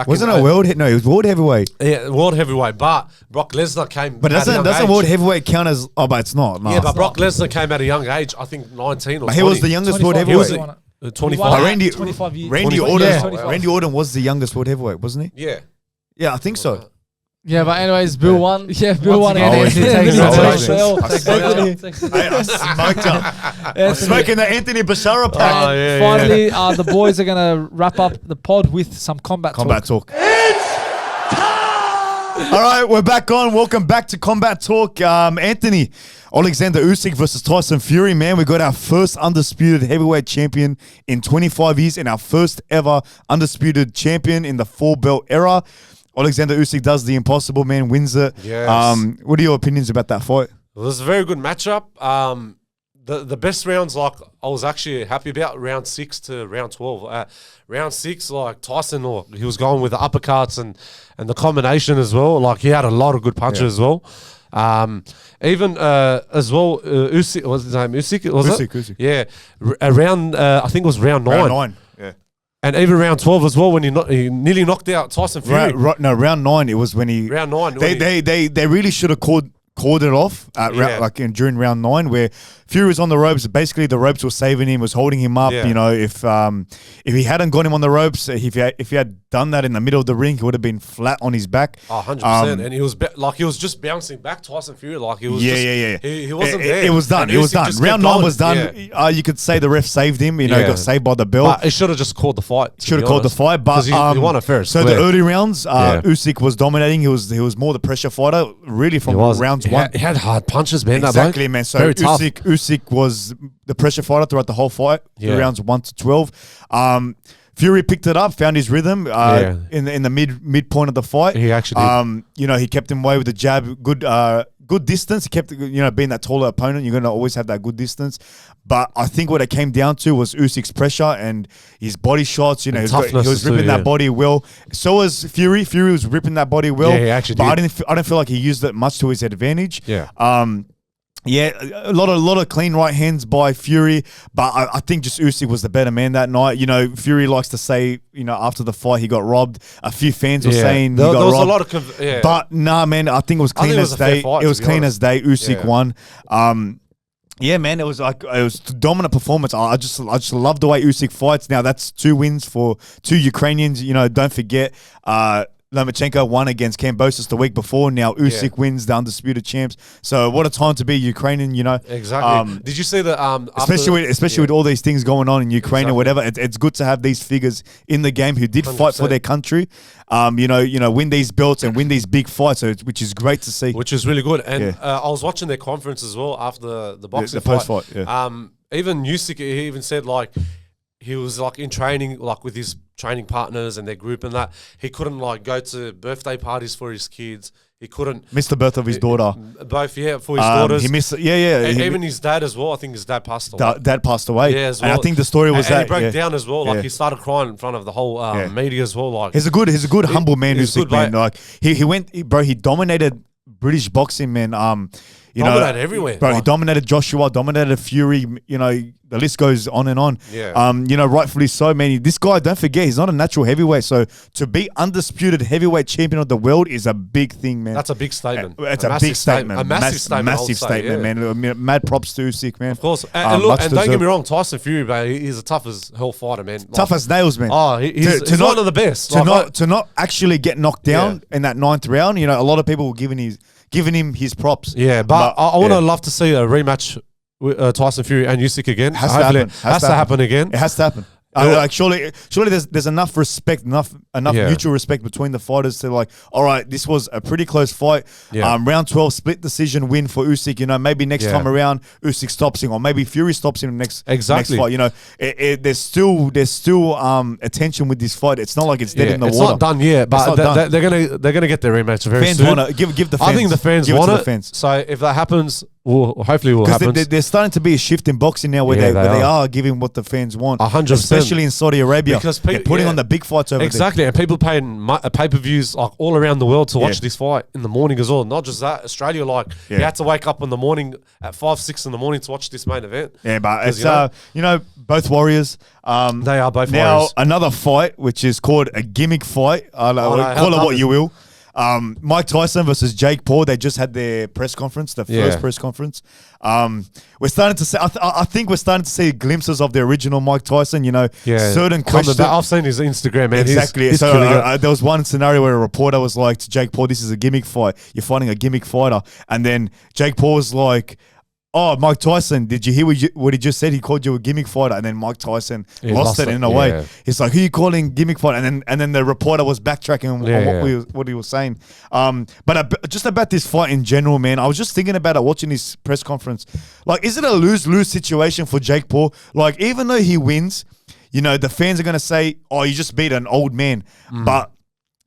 Wasn't it world? No, it was world heavyweight. Yeah, world heavyweight. But Brock Lesnar came. But doesn't world heavyweight count as? Oh, but it's not. No. Yeah, but Brock Lesnar came at a young age. I think 19 or 20. He was the youngest world 25 heavyweight. years. 25. But Randy 25 years. Randy 25 Orton. years, 25. Randy Orton was the youngest world heavyweight, wasn't he? Yeah. Yeah, I think so. Yeah, but anyways, Bill won. Yeah, Bill Once won. again, Always Anthony takes Always it. I smoked up. I'm smoking the Anthony Bashara pack. Finally, the boys are going to wrap up the pod with some combat talk. All right, we're back on. Welcome back to Combat Talk. Anthony, Alexander Usyk versus Tyson Fury. Man, we got our first undisputed heavyweight champion in 25 years and our first ever undisputed champion in the four-belt era. Alexander Usyk does the impossible, man, wins it. Yes. What are your opinions about that fight? Well, it was a very good matchup. The best rounds, like, I was actually happy about round 6 to round 12. Round 6, like, Tyson, he was going with the uppercuts and the combination as well. Like, he had a lot of good punches as well. Even as well, Usyk, what's his name? Usyk, was it? Usyk. Yeah. Around, I think it was round 9. Round 9, yeah. And even round 12 as well, when he nearly knocked out Tyson Fury. Round 9, it was when he... Round 9. They really should have called it off during round 9, where Fury was on the ropes. Basically, the ropes were saving him, was holding him up. Yeah. You know, if he hadn't got him on the ropes, if he had done that in the middle of the ring, he would have been flat on his back. 100%. And he was just bouncing back Tyson Fury. Like, he was He wasn't there. It was done. And It was Usyk done. just Round kept 9 was done. going. You could say the ref saved him. You know, he got saved by the bell. But he should have just called the fight. Should have called the fight, but he won it first. So the early rounds, Usyk was dominating. He was more the pressure fighter, really, from rounds 1. He had hard punches, man. Exactly, man. So Usyk was the pressure fighter throughout the whole fight, rounds 1 to 12. Fury picked it up, found his rhythm in the midpoint of the fight. He actually did. You know, he kept him away with the jab, good distance. He kept, being that taller opponent, you're going to always have that good distance. But I think what it came down to was Usyk's pressure and his body shots. You know, he was ripping that body well. So was Fury. Fury was ripping that body well. Yeah, he actually but did. I don't feel like he used it much to his advantage. Yeah. Yeah, a lot of clean right hands by Fury, but I think just Usyk was the better man that night. You know, Fury likes to say, after the fight he got robbed. A few fans were saying he got robbed. There was a lot of but nah, man, I think it was clean as day. It was clean as day. Usyk won. Yeah, man, it was a dominant performance. I just love the way Usyk fights. Now that's 2 wins for 2 Ukrainians. Don't forget. Lomachenko won against Kambosos the week before. Now Usyk wins the undisputed champs. So what a time to be Ukrainian, you know. Exactly. Did you see that? Especially with all these things going on in Ukraine or whatever, it's good to have these figures in the game who did 100%. Fight for their country. Win these belts and win these big fights, which is great to see. Which is really good. And I was watching their conference as well after the boxing post-fight. Even Usyk, he even said like he was like in training, like with his training partners and their group and that. He couldn't like go to birthday parties for his kids. He couldn't miss the birth of his daughter. Both, for his daughters. He missed, even his dad as well. I think his dad passed away. Dad passed away. Yeah, as well. And I think the story was and he broke down as well. Like he started crying in front of the whole media as well. Like he's a good, humble man. Usyk, man. Like he dominated British boxing, man. Dominated everywhere. Bro, he dominated Joshua, dominated Fury, the list goes on and on. Yeah. Rightfully so, man. This guy, don't forget, he's not a natural heavyweight. So to be undisputed heavyweight champion of the world is a big thing, man. That's a big statement. It's a big statement. A massive statement. Massive statement, man. Mad props to Usyk, man. Of course. And look, and don't get me wrong, Tyson Fury, bro, he's a tough as hell fighter, man. Tough as nails, man. Oh, he's one of the best. To not actually get knocked down in that 9th round, a lot of people were giving him his props. Yeah, but I would love to see a rematch with Tyson Fury and Usyk again. Has to happen again. It has to happen. Surely there's enough respect, enough mutual respect between the fighters to like, all right, this was a pretty close fight. Yeah. Round 12 split decision win for Usyk. Maybe next time around Usyk stops him, or maybe Fury stops him next fight. There's still attention with this fight. It's not like it's dead in the water. It's not done yet, but they're gonna get their rematch very soon. Want to give the fans. I think the fans want it. So if that happens, hopefully will happen. Because there's starting to be a shift in boxing now where they are giving what the fans want. 100%. Especially in Saudi Arabia. Because they're putting on the big fights over there. Exactly. And people paying pay-per-views like all around the world to watch this fight in the morning as well. Not just that. Australia, you had to wake up in the morning at 5, 6 in the morning to watch this main event. Yeah, but it's, both warriors. They are both warriors. Now, another fight, which is called a gimmick fight. Call it what you will. Mike Tyson versus Jake Paul. They just had their press conference, the first press conference. We're starting to see. I think we're starting to see glimpses of the original Mike Tyson. Certain questions. I've seen his Instagram, man. Exactly. So there was one scenario where a reporter was like to Jake Paul, "This is a gimmick fight. You're fighting a gimmick fighter," and then Jake Paul was like, "Oh, Mike Tyson, did you hear what he just said? He called you a gimmick fighter." And then Mike Tyson lost it in a way. He's like, "Who are you calling gimmick fighter?" And then the reporter was backtracking on what he was saying. But just about this fight in general, man, I was just thinking about it watching his press conference. Like, is it a lose-lose situation for Jake Paul? Like, even though he wins, the fans are going to say, "Oh, you just beat an old man." But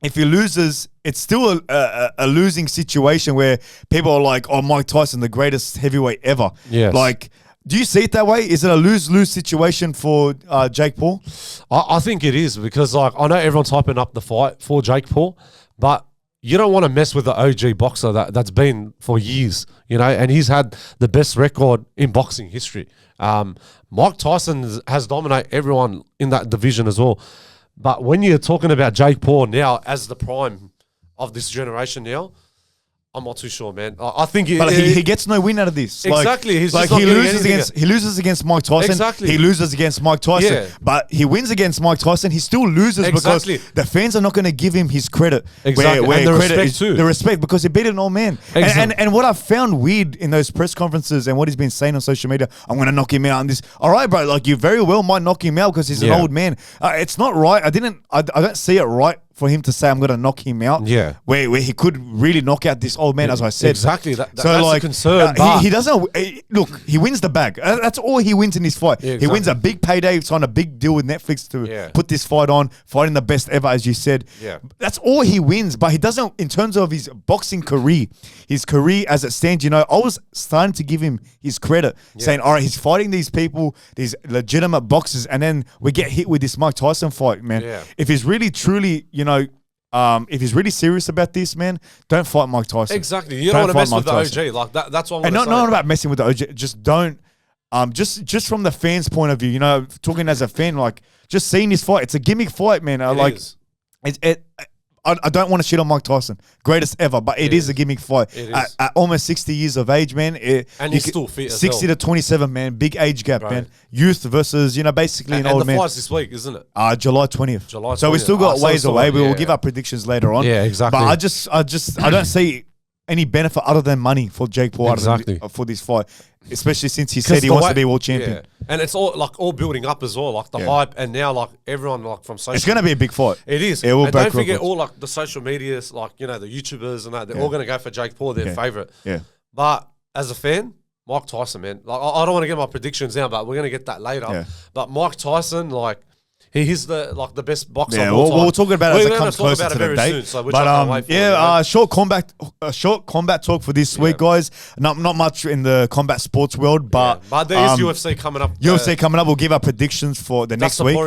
if he loses, it's still a losing situation where people are like, "Oh, Mike Tyson, the greatest heavyweight ever." Yes. Like, do you see it that way? Is it a lose-lose situation for Jake Paul? I think it is because, I know everyone's hyping up the fight for Jake Paul, but you don't want to mess with the OG boxer that's been for years, and he's had the best record in boxing history. Mike Tyson has dominated everyone in that division as well. But when you're talking about Jake Paul now as the prime of this generation now, I'm not too sure, man. I think he gets no win out of this. Exactly. He loses against Mike Tyson. Exactly. He loses against Mike Tyson. Yeah. But he wins against Mike Tyson. He still loses because the fans are not going to give him his credit. Exactly. Where and the credit respect too. The respect, because he beat an old man. Exactly. And what I found weird in those press conferences and what he's been saying on social media, I'm going to knock him out on this. All right, bro. Like, you very well might knock him out because he's an old man. It's not right. I don't see it right for him to say I'm going to knock him out. Yeah. Where he could really knock out this old man, as I said. Exactly. That's a concern. He doesn't look. He wins the bag. That's all he wins in this fight. Yeah, exactly. He wins a big payday. Signed a big deal with Netflix to put this fight on. Fighting the best ever, as you said. Yeah. That's all he wins. But he doesn't, in terms of his boxing career, his career as it stands. I was starting to give him his credit, saying, all right, he's fighting these people, these legitimate boxers, and then we get hit with this Mike Tyson fight, man. Yeah. If he's really truly, if he's really serious about this, man, don't fight Mike Tyson. Exactly. You don't want to mess with the OG. Like that's what I'm not about messing with the OG. Just don't. Just from the fans' point of view, talking as a fan, like just seeing this fight, it's a gimmick fight, man. I don't want to shit on Mike Tyson, greatest ever, but it is a gimmick fight. At almost 60 years of age, man. And he's still fit as 60 to 27, man. Big age gap, man. Youth versus, basically an old man. And the fight's this week, isn't it? July 20th. So we still got ways away. We will give our predictions later on. Yeah, exactly. But I don't see any benefit other than money for Jake Paul for this fight, especially since he said he wants to be world champion. Yeah. And it's all building up as well, like the hype, and now everyone from social. It's going to be a big fight. It is. It will. And don't forget all the social medias, the YouTubers and that. They're all going to go for Jake Paul, their favorite. Yeah. But as a fan, Mike Tyson, man, I don't want to get my predictions now, but we're going to get that later. Yeah. But Mike Tyson, he's the best boxer. Yeah, of all time. we'll talk about it as it comes closer to the date. So short combat talk for this week, guys. Not much in the combat sports world, but there is UFC coming up. UFC coming up. We'll give our predictions for the next week.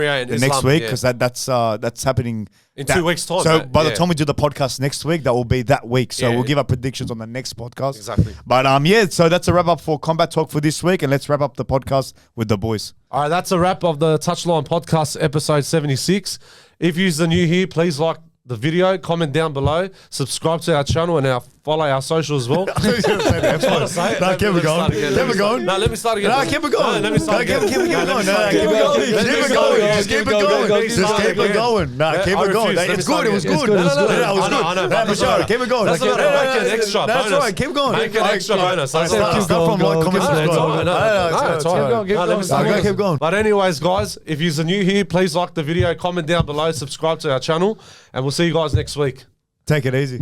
Because that's happening in 2 weeks' time. So by the time we do the podcast next week, that will be that week. So we'll give our predictions on the next podcast. Exactly. But so that's a wrap up for combat talk for this week, and let's wrap up the podcast with the boys. All right, that's a wrap of the Touchline Podcast, episode 76. If you're new here, please like the video, comment down below, subscribe to our channel, and follow our social as well. No, keep it going. Keep it going. No, let me start again. No, keep it going. Let me start again. Keep it going. Just keep it going. Just keep it going. No, keep it going. It's good. It was good. I know. For sure. Keep it going. That's all right. Make it extra bonus. That's all right. Keep going. Make it extra bonus. Start from comments. Keep going. But anyways, guys, if you're new here, please like the video, comment down below, subscribe to our channel, and we'll see you guys next week. Take it easy.